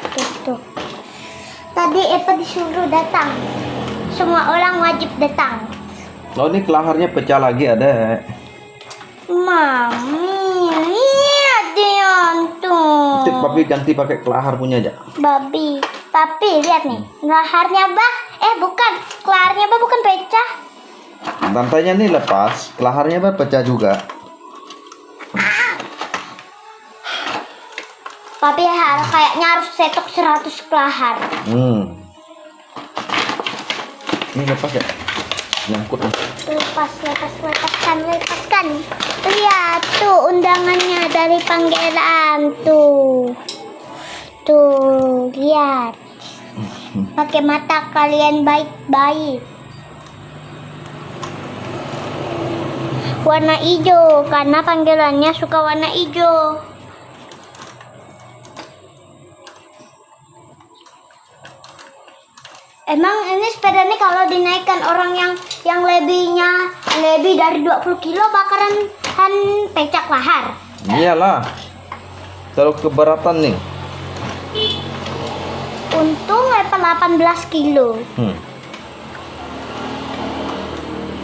Tadi Epa disuruh datang. Semua orang wajib datang. Oh, ini kelaharnya pecah lagi ada. Mami, lihat dia tuh. Nanti papi ganti pakai kelahar punya aja. Babi. Papi, lihat nih. Kelaharnya bah. Bukan. Kelaharnya bah bukan pecah. Rantainya nih lepas, kelaharnya pecah juga. Papi kayaknya harus setok 100 kelahar. Ini lepas ya? Nyangkut nih. Lepaskan. Lihat tuh undangannya dari panggilan tuh. Tuh, lihat. Pakai mata kalian baik-baik. Warna hijau karena panggilannya suka warna hijau. Emang ini sepeda ini kalau dinaikkan orang yang lebih dari 20 kilo bakaran pecah lahar. Iyalah. Terlalu keberatan nih. Untung level 18 kilo.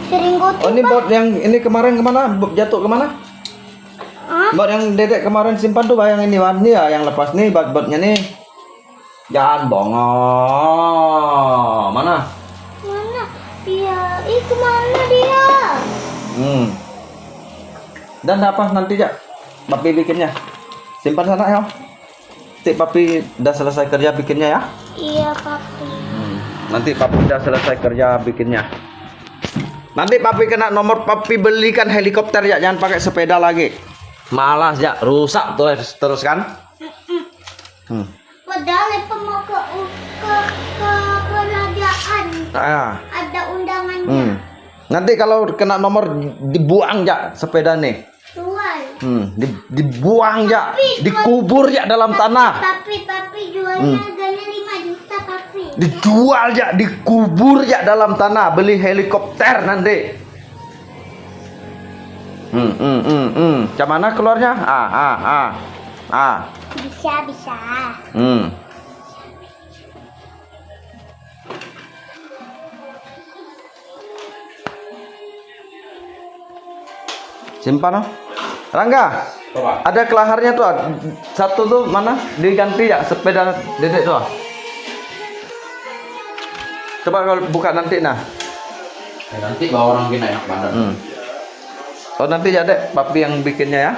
Sering gue Oh, ini bot yang ini kemarin kemana? Jatuh kemana? Bot yang dedek kemarin simpan tuh yang ini ya, yang lepas nih botnya nih. Jangan bongong. Mana? Mana? Dia, kemana dia? Dan apa nanti ya? Papi bikinnya. Simpan sana ya. Nanti papi udah selesai kerja bikinnya ya. Iya, papi. Nanti papi udah selesai kerja bikinnya. Nanti papi kena nomor, papi belikan helikopter ya, jangan pakai sepeda lagi. Malas ya, rusak tuh terus kan. Padahal Epa mau ke kerajaan. Ada undangannya. Nanti kalau kena nomor dibuang ya sepeda nih. Jual. Dibuang ya, dikubur ya dalam tanah. Papi jualnya harganya 5 juta, papi. Dijual ya, dikubur ya dalam tanah. Beli helikopter nanti. Macam mana keluarnya? Bisa. Simpan oh. Rangga, ada kelaharnya tuh. Satu tuh mana? Diganti ya sepeda dedek tuh. Coba kalau buka nanti nah. Nanti bawa orang gini enak badan. Oh nanti ya dek, papi yang bikinnya ya.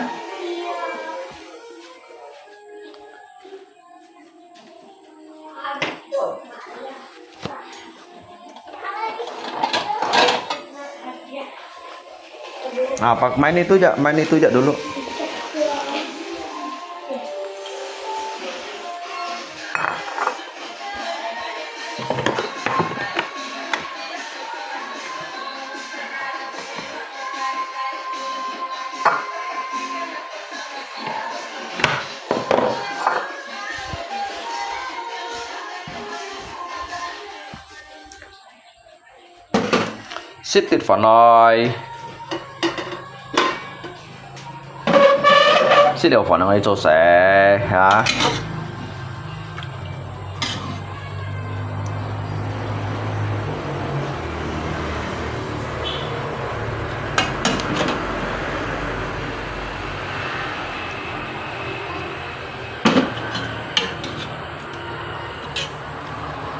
Nah, pak main itu aja dulu. Sit for nói. Xin điều phần này cho sẽ hả?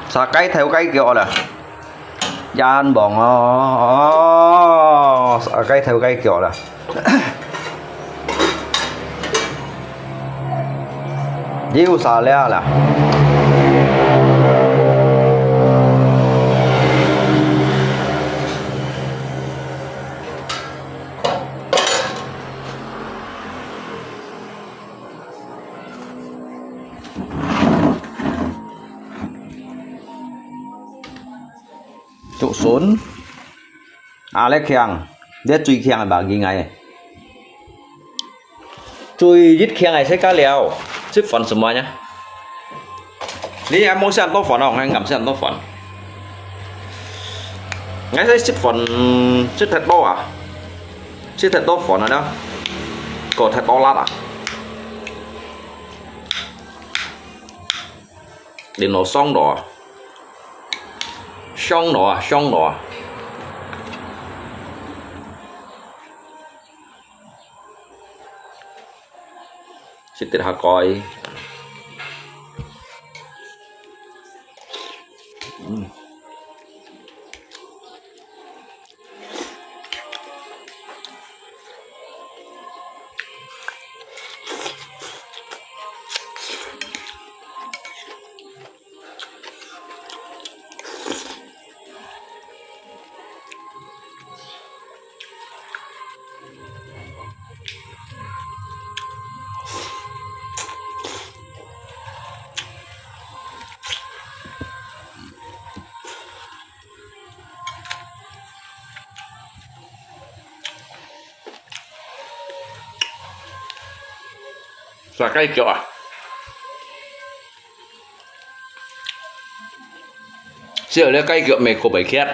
Xà cây theo cây kiểu là Yan bong xà cây theo cây kiểu là Diu xà lea là trụ xuống lấy khéng biết chui khéng là bà ghi ngay chui dít khéng này sẽ cá lèo xếp phần semuanya ini em mau ăn tô phở không anh ngậm sẽ ăn tô phở ngay sẽ xếp phần xếp thịt bao à xếp thịt tô phở này đó có thịt bao lát à để nó xong đó Xong rồi, xong rồi. Xin tiết hạ coi. Sao cái kiểu à? Giờ đây cái kiểu mày có bảy khét.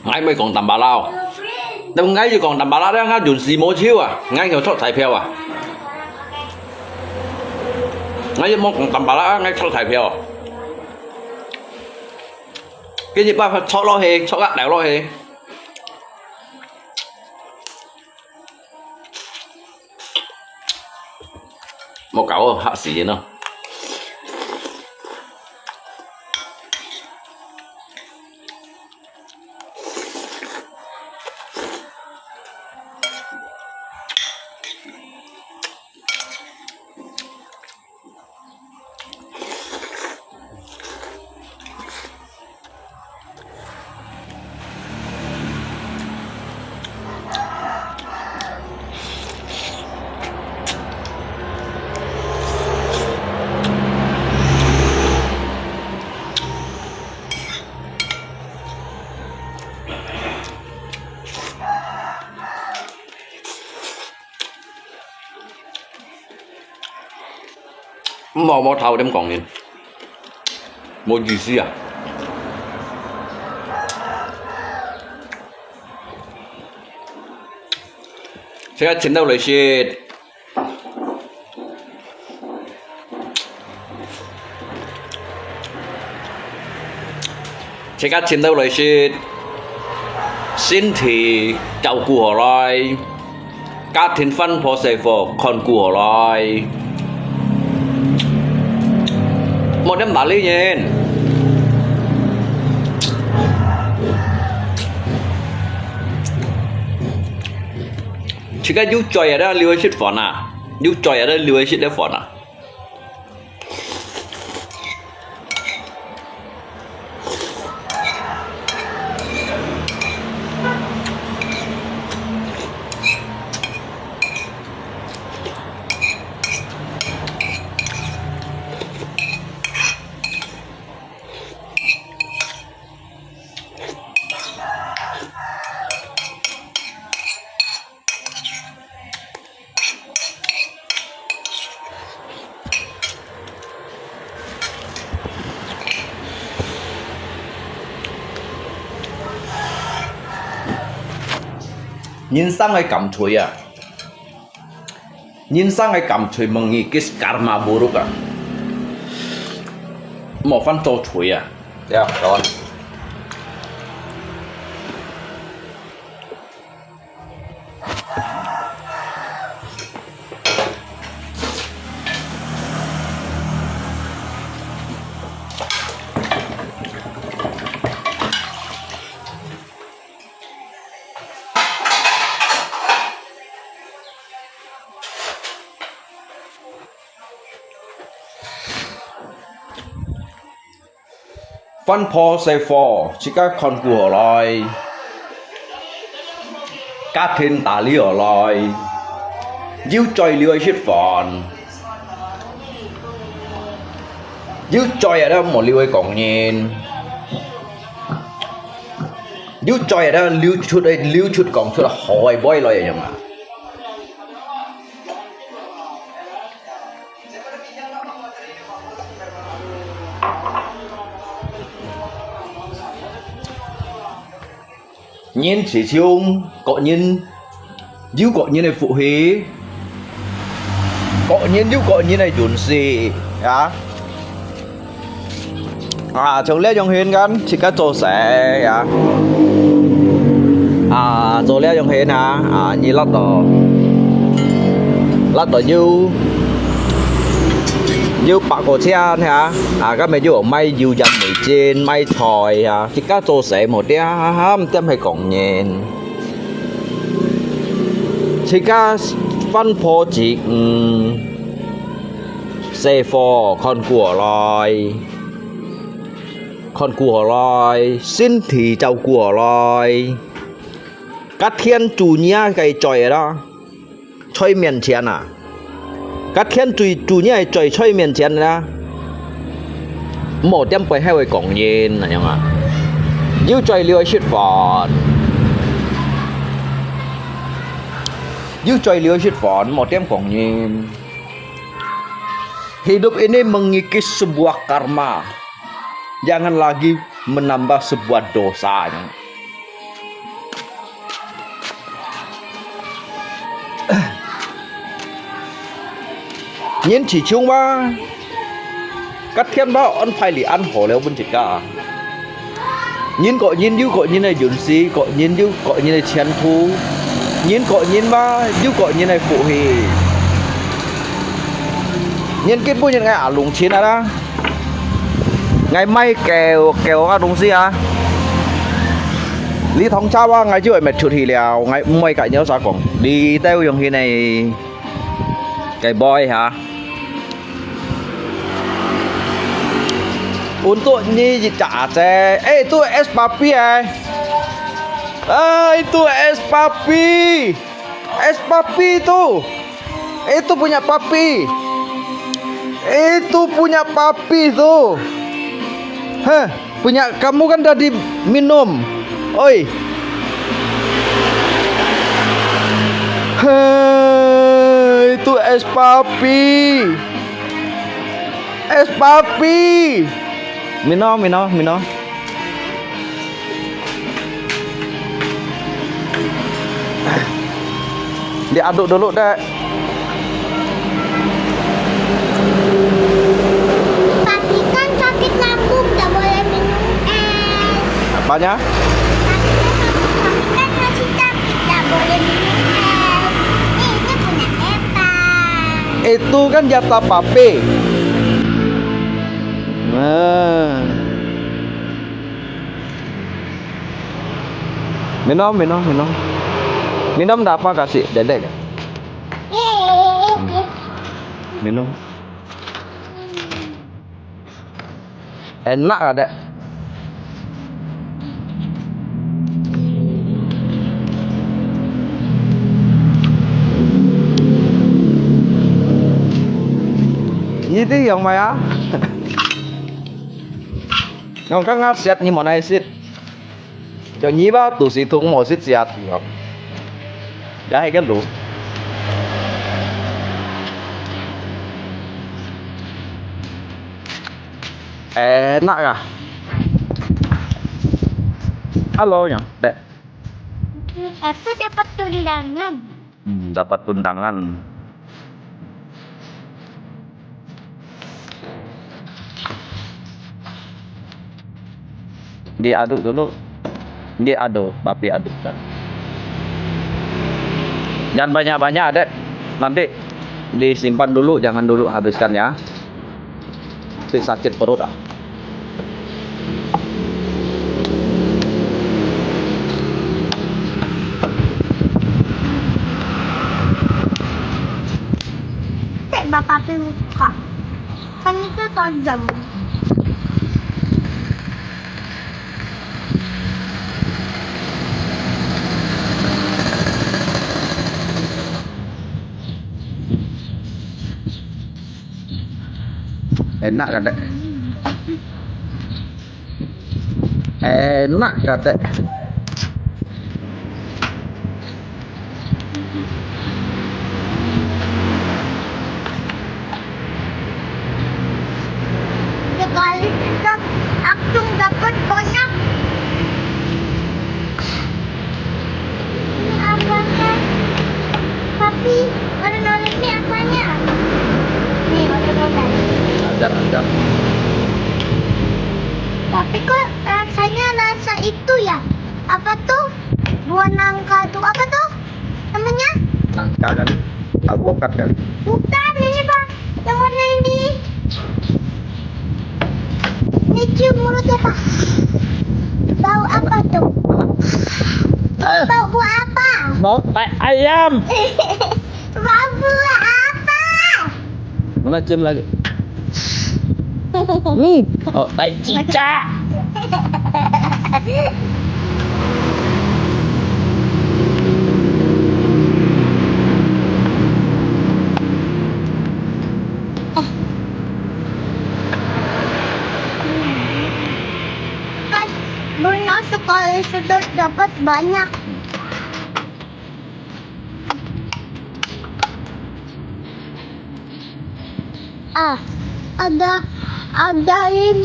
Ngay mới còn tầm bà lao. Đâu ngay chứ còn tầm bà lao đó ngay dùng xì mô chiếu à. Ngay nhiều thoát thải phèo à. Ngay chứ mong còn tầm bà lao ngay thoát thải phèo à. Cái gì ba phải thoát lo hề, thoát gắt đẻo lo hề. Một cậu hạ xỉ gì nữa. Mau thầu đem còn nhìn. Một gì xí à? 제가 진다고 레시 제가 진다고 레시 xin thì chào của rồi các thiên phân phó sẽ phổ còn của rồi một đêm đá lý nhìn chỉ cái giúp chơi ở đây lưu shit phỏ nè giúp chơi ở đây lưu shit để phỏ nè nhân sang ai cầm chuối à nhân sang ai cầm chuối mengikis karma buruk à mau fan cho chuối à ya kawan phân phò xây phò chỉ các con của loài các thiên tà lý ở loài yêu chơi liêu hết phòn yêu chơi ở đó một liêu còn nhìn yêu chơi ở đó liêu chút còn chút là hỏi boy loài vậy mà nhìn chỉ chung có nhìn yêu có nhìn này phụ hí có nhìn này chuẩn gì á trong lẽ trong hiền gan chỉ có chỗ sẽ á chỗ lẽ trong hiền hả như lát đỏ như bạc cổ chen hả các mấy chỗ may yêu dầm mấy trên may thòi hả chỉ có chỗ sẽ một đĩa ham tem hay còn nhện chỉ có văn phô chỉ xe phò con của loài xin thì cháu của loài các thiên chủ nhà cái tròi đó chơi miền chén à các thiên chủ nhà chơi miền chén đó một đêm phải hai người còn nhìn là nhung à yêu chơi liêu shit phòn yêu chơi liêu shit phòn một đêm còn nhìn hidup ini mengikis sebuah karma jangan lagi menambah sebuah dosa nhìn chỉ chung ba các thiên báo ăn phải lì ăn hổ leo bên chỉ cả nhìn có nhìn yêu có nhìn này dũng sĩ có nhìn yêu có nhìn này chiến thu nhìn có nhìn ba yêu có nhìn này phụ hì nhìn kết bôi nhìn ngày lùng chiến à đó ngày may kèo đúng gì à lý thống cha ba ngày trước mệt chuột hì lèo ngày mày cả nhớ sao còn đi teo dùng hì này cái boy hả untuk ni cak saya itu es papi itu es papi itu punya papi tuh punya kamu kan tadi minum oi itu es papi minum diaduk dulu deh Papi kan sakit lambung, tak boleh minum es. apanya Papi kan masih sakit, tak boleh minum es. Ini punya Eta. itu kan jatah papi nah minum dah apa kasih dedek minum enak ada itu yang maya ngon các ngắt xét như món này xít cho nhí bao tủ xí thùng mỏ xít xét ngọc đã hay cái đủ enak à alo nhỉ đẹp Eva dapat tundangan. Dapat undangan. Diaduk dulu. Diaduk, papi adukkan. Jangan banyak-banyak, Dek. Nanti disimpan dulu, jangan dulu habiskan ya. Nanti sakit perut ah. Bapak buka. Kan itu tajam. Enak kan, Dek? Enak kan, Dek? Sekali kita aktung dapat banyak. Ini apanya? Papi, warna ini apanya? Nih, warna. Ajar. Tapi kok rasanya rasa itu ya? Apa tuh? Buah nangka tuh apa tuh? Namanya? Nangka kan? Alpukat kan? Bukan ini bang, yang warna ini. Ini cium mulutnya pak. Bau apa tuh? Bau buah apa? Mau tai ayam. Bau buah apa? Mana cium lagi? Oh, tai cicak. Kan benar sekali sudah dapat banyak. Ada 5.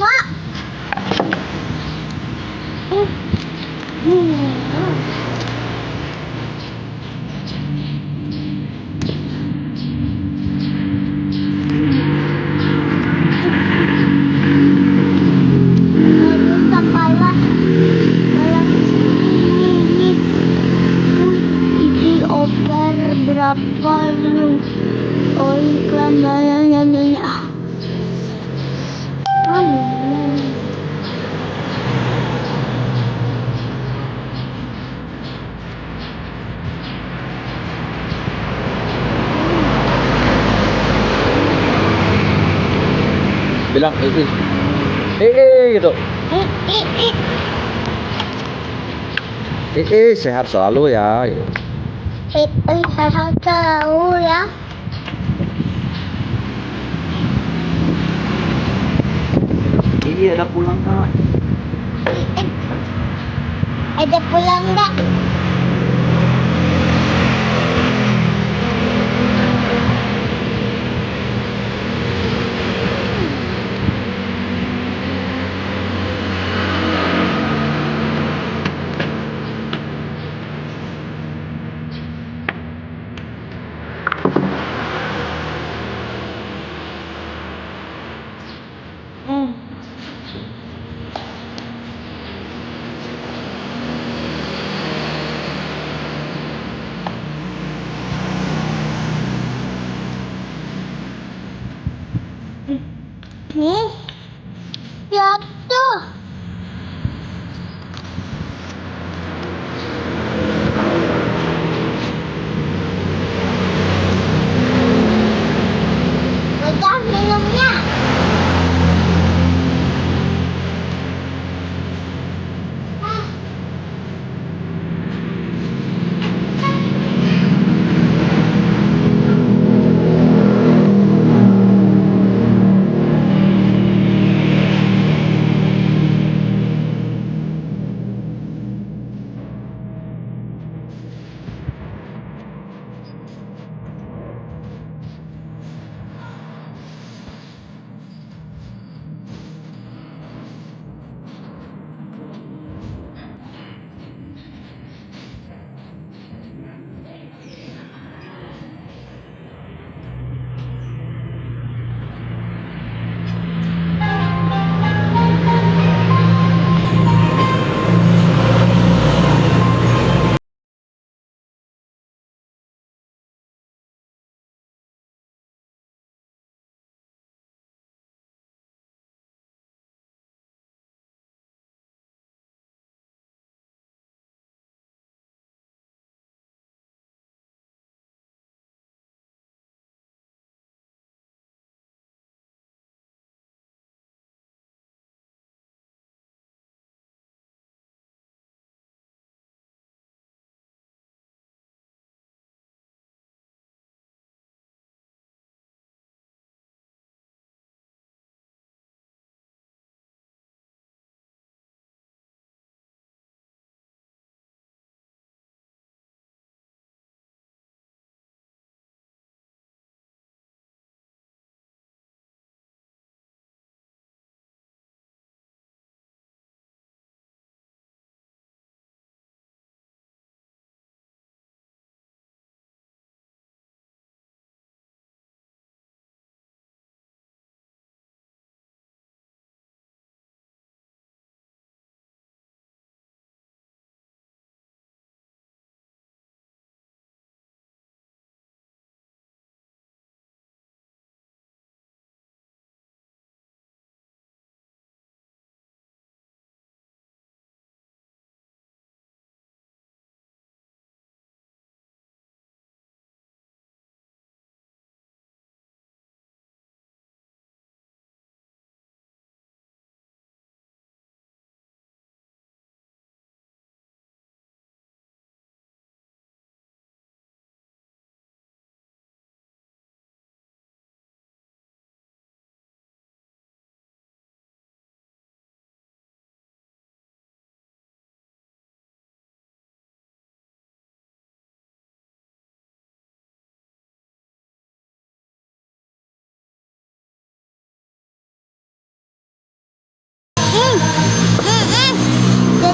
Ini over berapa lu? Oh iklan bayarannya. Bilang gitu. Gitu. Sehat selalu ya. Harus tahu ya. Iya, udah pulang kak. Ada pulang enggak?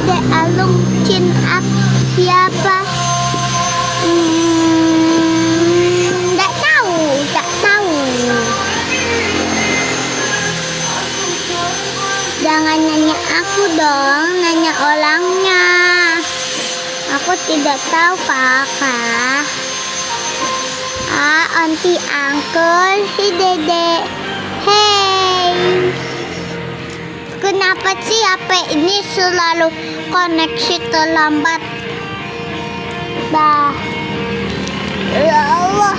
Dede Alung Chin Ak siapa? Nggak tahu, nggak tahu. Jangan nanya aku dong, nanya orangnya. Aku tidak tahu kakak. Auntie, uncle, si Dede. Hey, kenapa sih HP ini selalu koneksi terlambat? Dah. Ya Allah.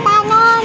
Tangan.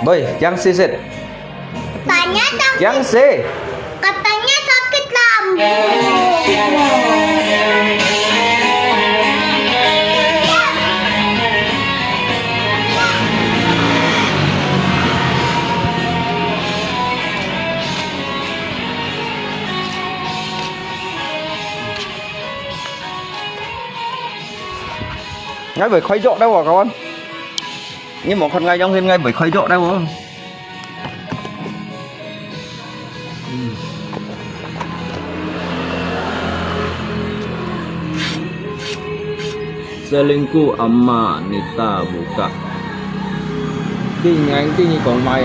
Boy, yang si Sid. Katanya sakit. Yang si. Katanya sakit lambung. Ngay bởi khoai rộ đâu hả con? Nhưng mà con ngay trong ngay bởi khoai rộ đâu hả? Selingkuh ama Nita buka. Kinh anh kinh như còn mày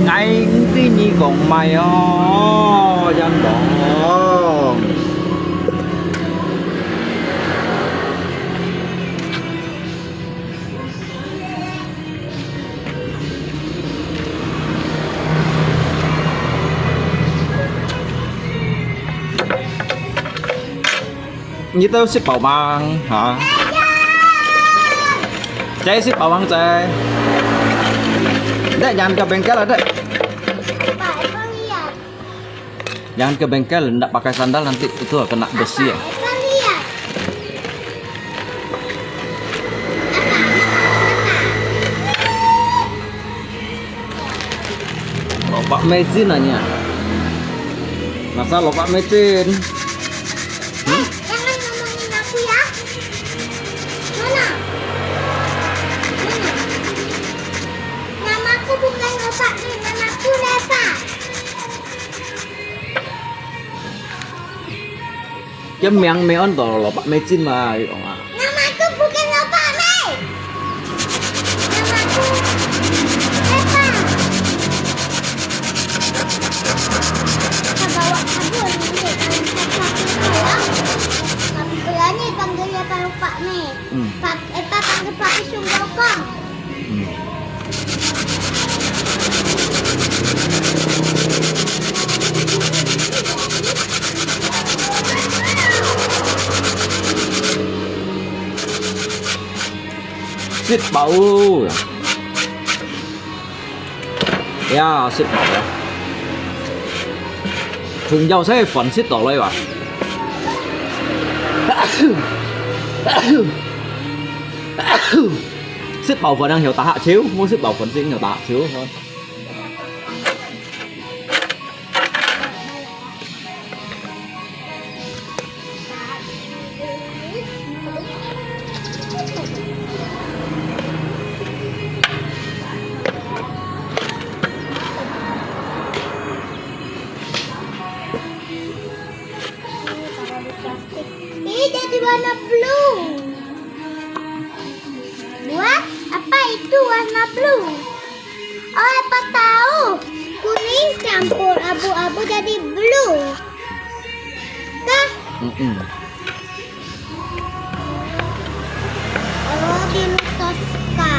anh kinh như còn mày dân đó. Như tao ship bảo mang hả? Cek ship bảo mang cek. Dek jangan ke bengkel ada. Pak, Eva lihat. Jangan ke bengkel, enggak pakai sandal nanti itu kena besi ya. Eva lihat. Pak Mecin nanya. Masa lo Pak Mecin? Cái miếng mẹ on tỏ là bạn mẹ chín mà ông à. Namaku bukan Opa Mei. Namaku Eva. Bawa kabur nanti Tapi berani panggil dia kalau Pak Mei. Pak Eva panggil Papi Sunggokong. Xịt bầu. Ya, xịt bầu. Thùng dầu sẽ phần xịt đỏ lên à. Xịt bầu phần đang hiểu tá hạ chiếu, mua xịt bầu phần xin hiểu tá hạ chiếu thôi. Ini jadi warna blue. What? Apa itu warna blue? Oh, apa tahu? Kuning campur abu-abu jadi blue. Kah? Oh, biru Tosca.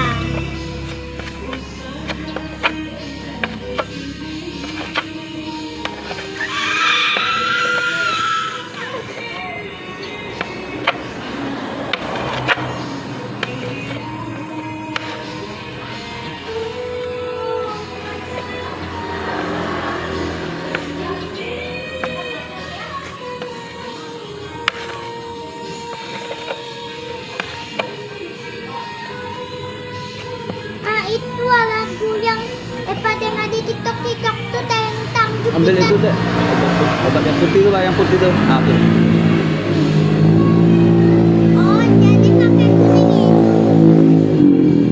Itu lagu yang Eva dengar di TikTok tuh tentang Ambil itu deh. Obat yang putih itu lah, yang putih tuh. Nah, tuh. Oh, jadi pakai kuning itu.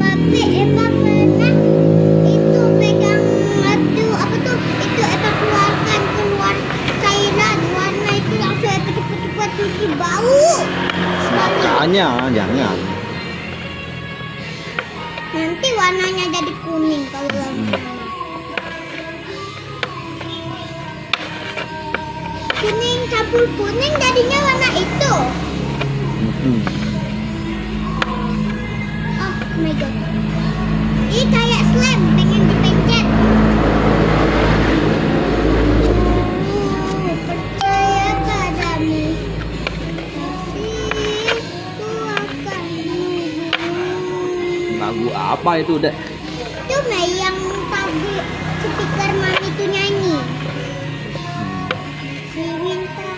Tapi Eva pernah itu pegang apa tuh? Itu Eva keluarkan keluar cairan warna itu langsung Eva cepet-cepet cuci bau. Jangan. Nanti warnanya jadi kuning kalau lama. Kuning campur kuning jadinya warna itu. Oh my god. Ini kayak slime, pengen dipencet. Percaya padamu. Kasihku akan Lagu apa itu deh? itu Mei yang tadi speaker mami tuh nyanyi. Si Winta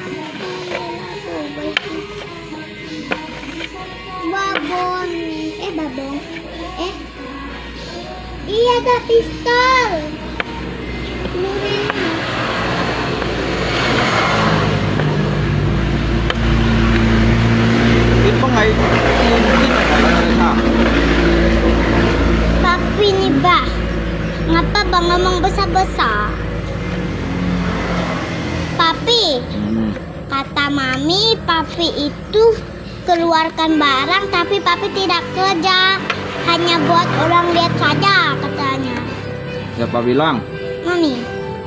babon babon iya ada pistol lurunya. Itu nggak sao? Papi nih bah, ngapa bang ngomong besar-besar? Papi, kata mami, papi itu keluarkan barang tapi papi tidak kerja, hanya buat orang lihat saja katanya. Siapa bilang? Mami,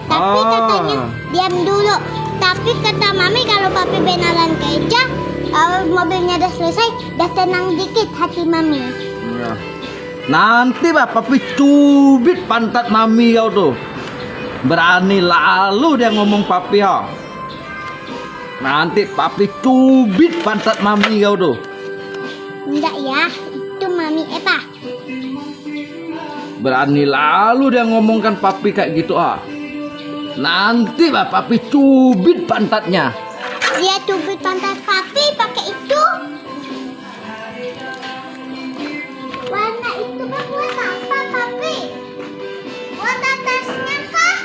tapi katanya diam dulu. Tapi kata mami kalau papi beneran kerja, mobilnya udah selesai, udah tenang dikit hati mami. Ya. Nanti papi cubit pantat mami kau tuh. Berani lalu dia ngomong papi ha. Nanti papi cubit pantat mami kau tuh. Enggak ya, itu mami Eva. Berani lalu dia ngomongkan papi kayak gitu ah. Nanti papi cubit pantatnya. Dia cubit pantat papi pakai itu. Warna itu kan buat apa papi? Buat atasnya kah?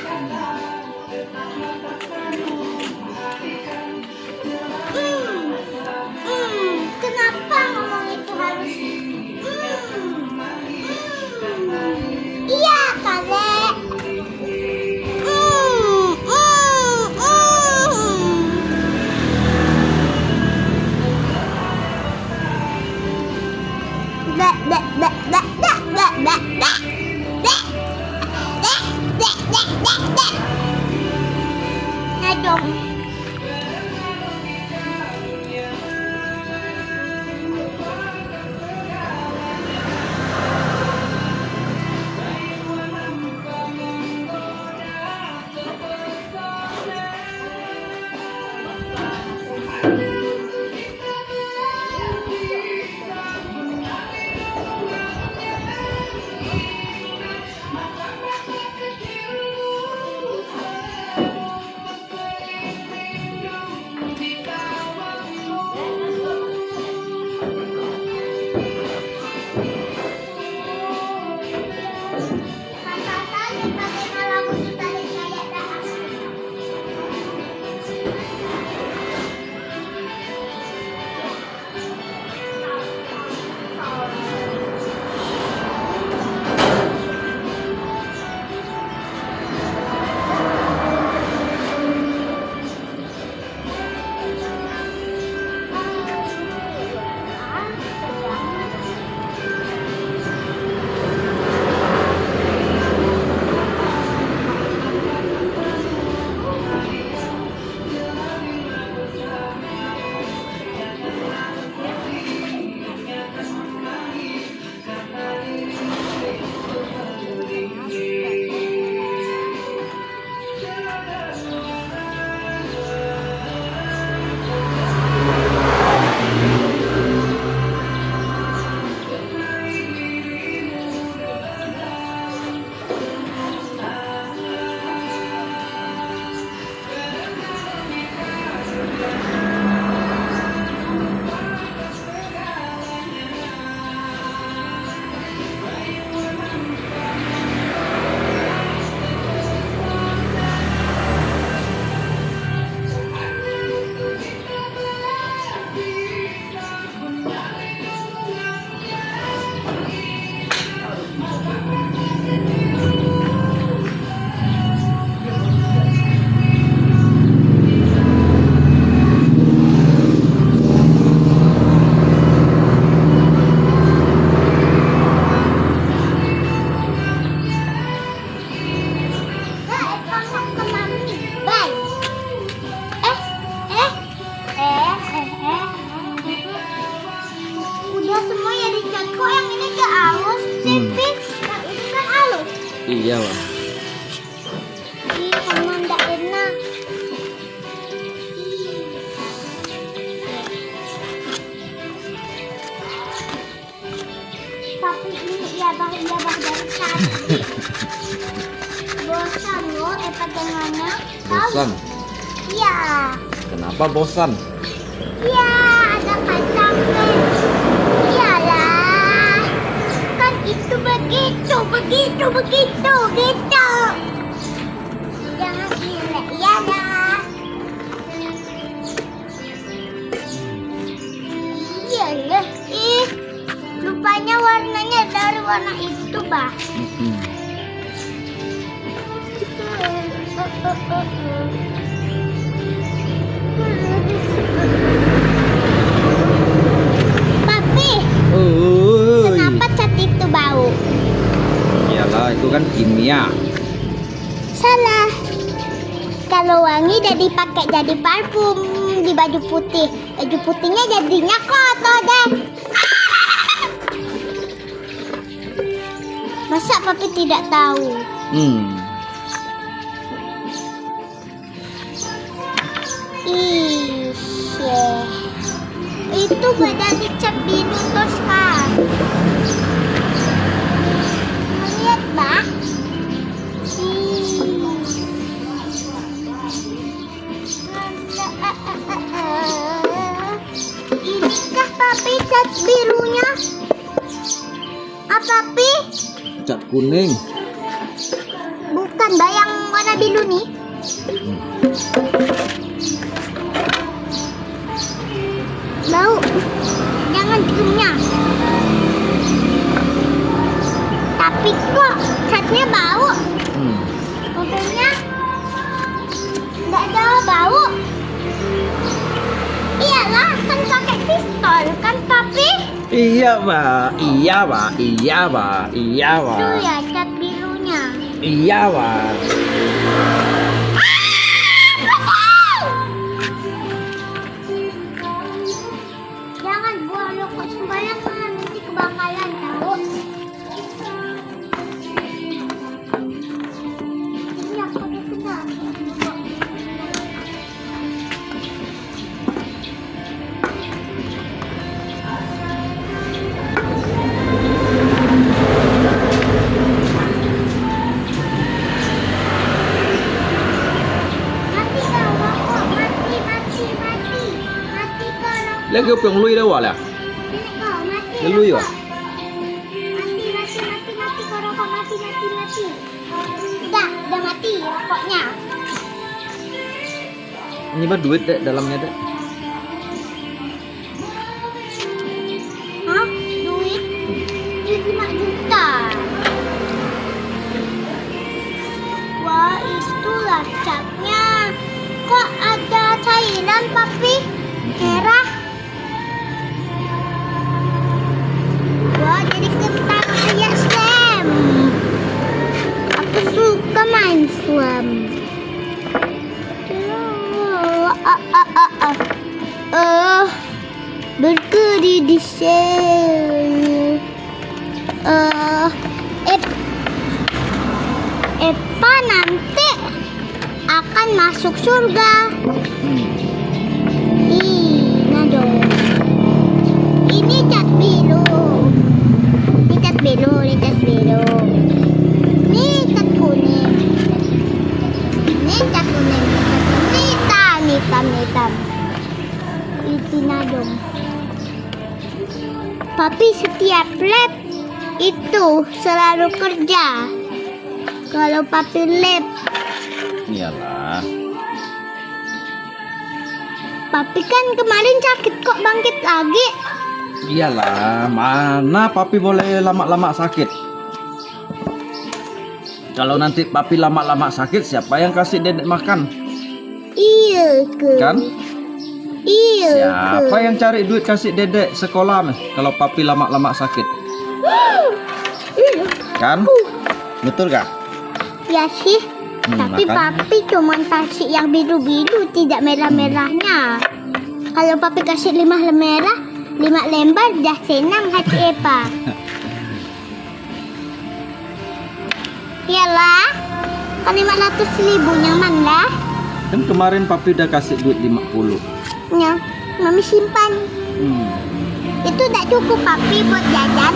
Kenapa ngomong itu harus? Iya kale. kok yang ini ke halus, sipit, yang itu kan halus. Iya, Bang. Ih, sama nggak enak. Tapi ini iya bang dari tadi. Bosan loh, pegangannya. Bosan. Iya. Kenapa bosan? Iya, ada kacangnya. Iyalah. Kan itu begitu. Jangan gila, iyalah. Iyalah, lupanya warnanya dari warna itu, Bah. Papi, kenapa cat itu bau? Iyalah, itu kan kimia. Salah. Kalau wangi jadi pakai jadi parfum di baju putih. Baju putihnya jadinya kotor deh. Masa papi tidak tahu? Ih, itu badan dicap biru terus kan? Lihat, Bah. Inikah papi cat birunya? Apa papi? Cat kuning. Bukan, bayang warna biru nih. Bau. Jangan ciumnya. Tapi kok catnya bau? Mobilnya nggak ada bau. Iyalah, kan pakai pistol kan papi? Iya, Pak. Iya, Pak. Iya, Pak. Iya, Pak. Tuh ya cat birunya. Iya, Pak. Jangan buang rokok sembarangan, nanti kebakaran tahu. Ini aku udah kenal. Mati kau rokok, mati kau rokok. Lagi apa yang lui dah wala? Ini kau mati. Dia lui wah. Mati kau rokok, mati. Udah mati rokoknya. Ini mah duit dek dalamnya dek. Hah? Duit? Duit 5 juta. Wah, itulah catnya. Kok ada cairan, papi? Merah. Wah, jadi kentang kayak slam. Aku suka main slam. Berdiri di sini. Epa nanti akan masuk surga. Nah dong. Ini cat biru. Ini cat biru. Ini cat kuning. Ini cat kuning. Hitam. Itu nah dong. Papi setiap lab itu selalu kerja. Kalau papi lab, Iyalah. papi kan kemarin sakit kok bangkit lagi. Iyalah, mana papi boleh lama-lama sakit? Kalau nanti papi lama-lama sakit, siapa yang kasih dedek makan? Iya ke? Kan? Iya Siapa ke? yang cari duit kasih dedek sekolah meh? Kalau papi lama-lama sakit, kan? Betul gak? Ya sih. Tapi makanya. papi cuma kasih yang biru-biru, tidak merah-merahnya. Kalau papi kasih 5 merah, 5 lembar dah senang hati Epa. Iyalah, kan 500.000 nyaman lah. Kan kemarin papi udah kasih duit 50. Ya, mami simpan. Itu tak cukup papi buat jajan.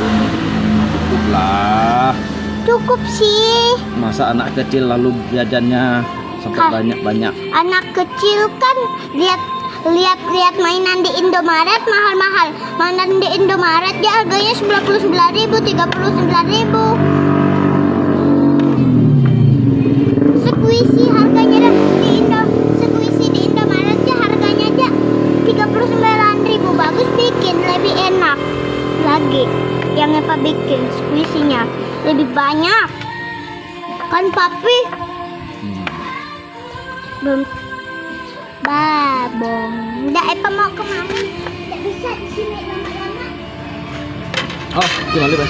Cukup lah. Cukup sih. Masa anak kecil lalu jajannya sampai banyak-banyak. Anak kecil kan lihat mainan di Indomaret mahal-mahal. Mainan di Indomaret dia harganya 99.000, 39.000. Squishy harganya Squishy di Indomaret dia harganya aja 39.000. Bagus bikin lebih enak lagi. Yang Epa bikin squishy-nya lebih banyak. Kan papi? Belum. Babong. Nggak, Epa mau kemana? Nggak bisa di sini lama-lama. Oh, gimana, Pak?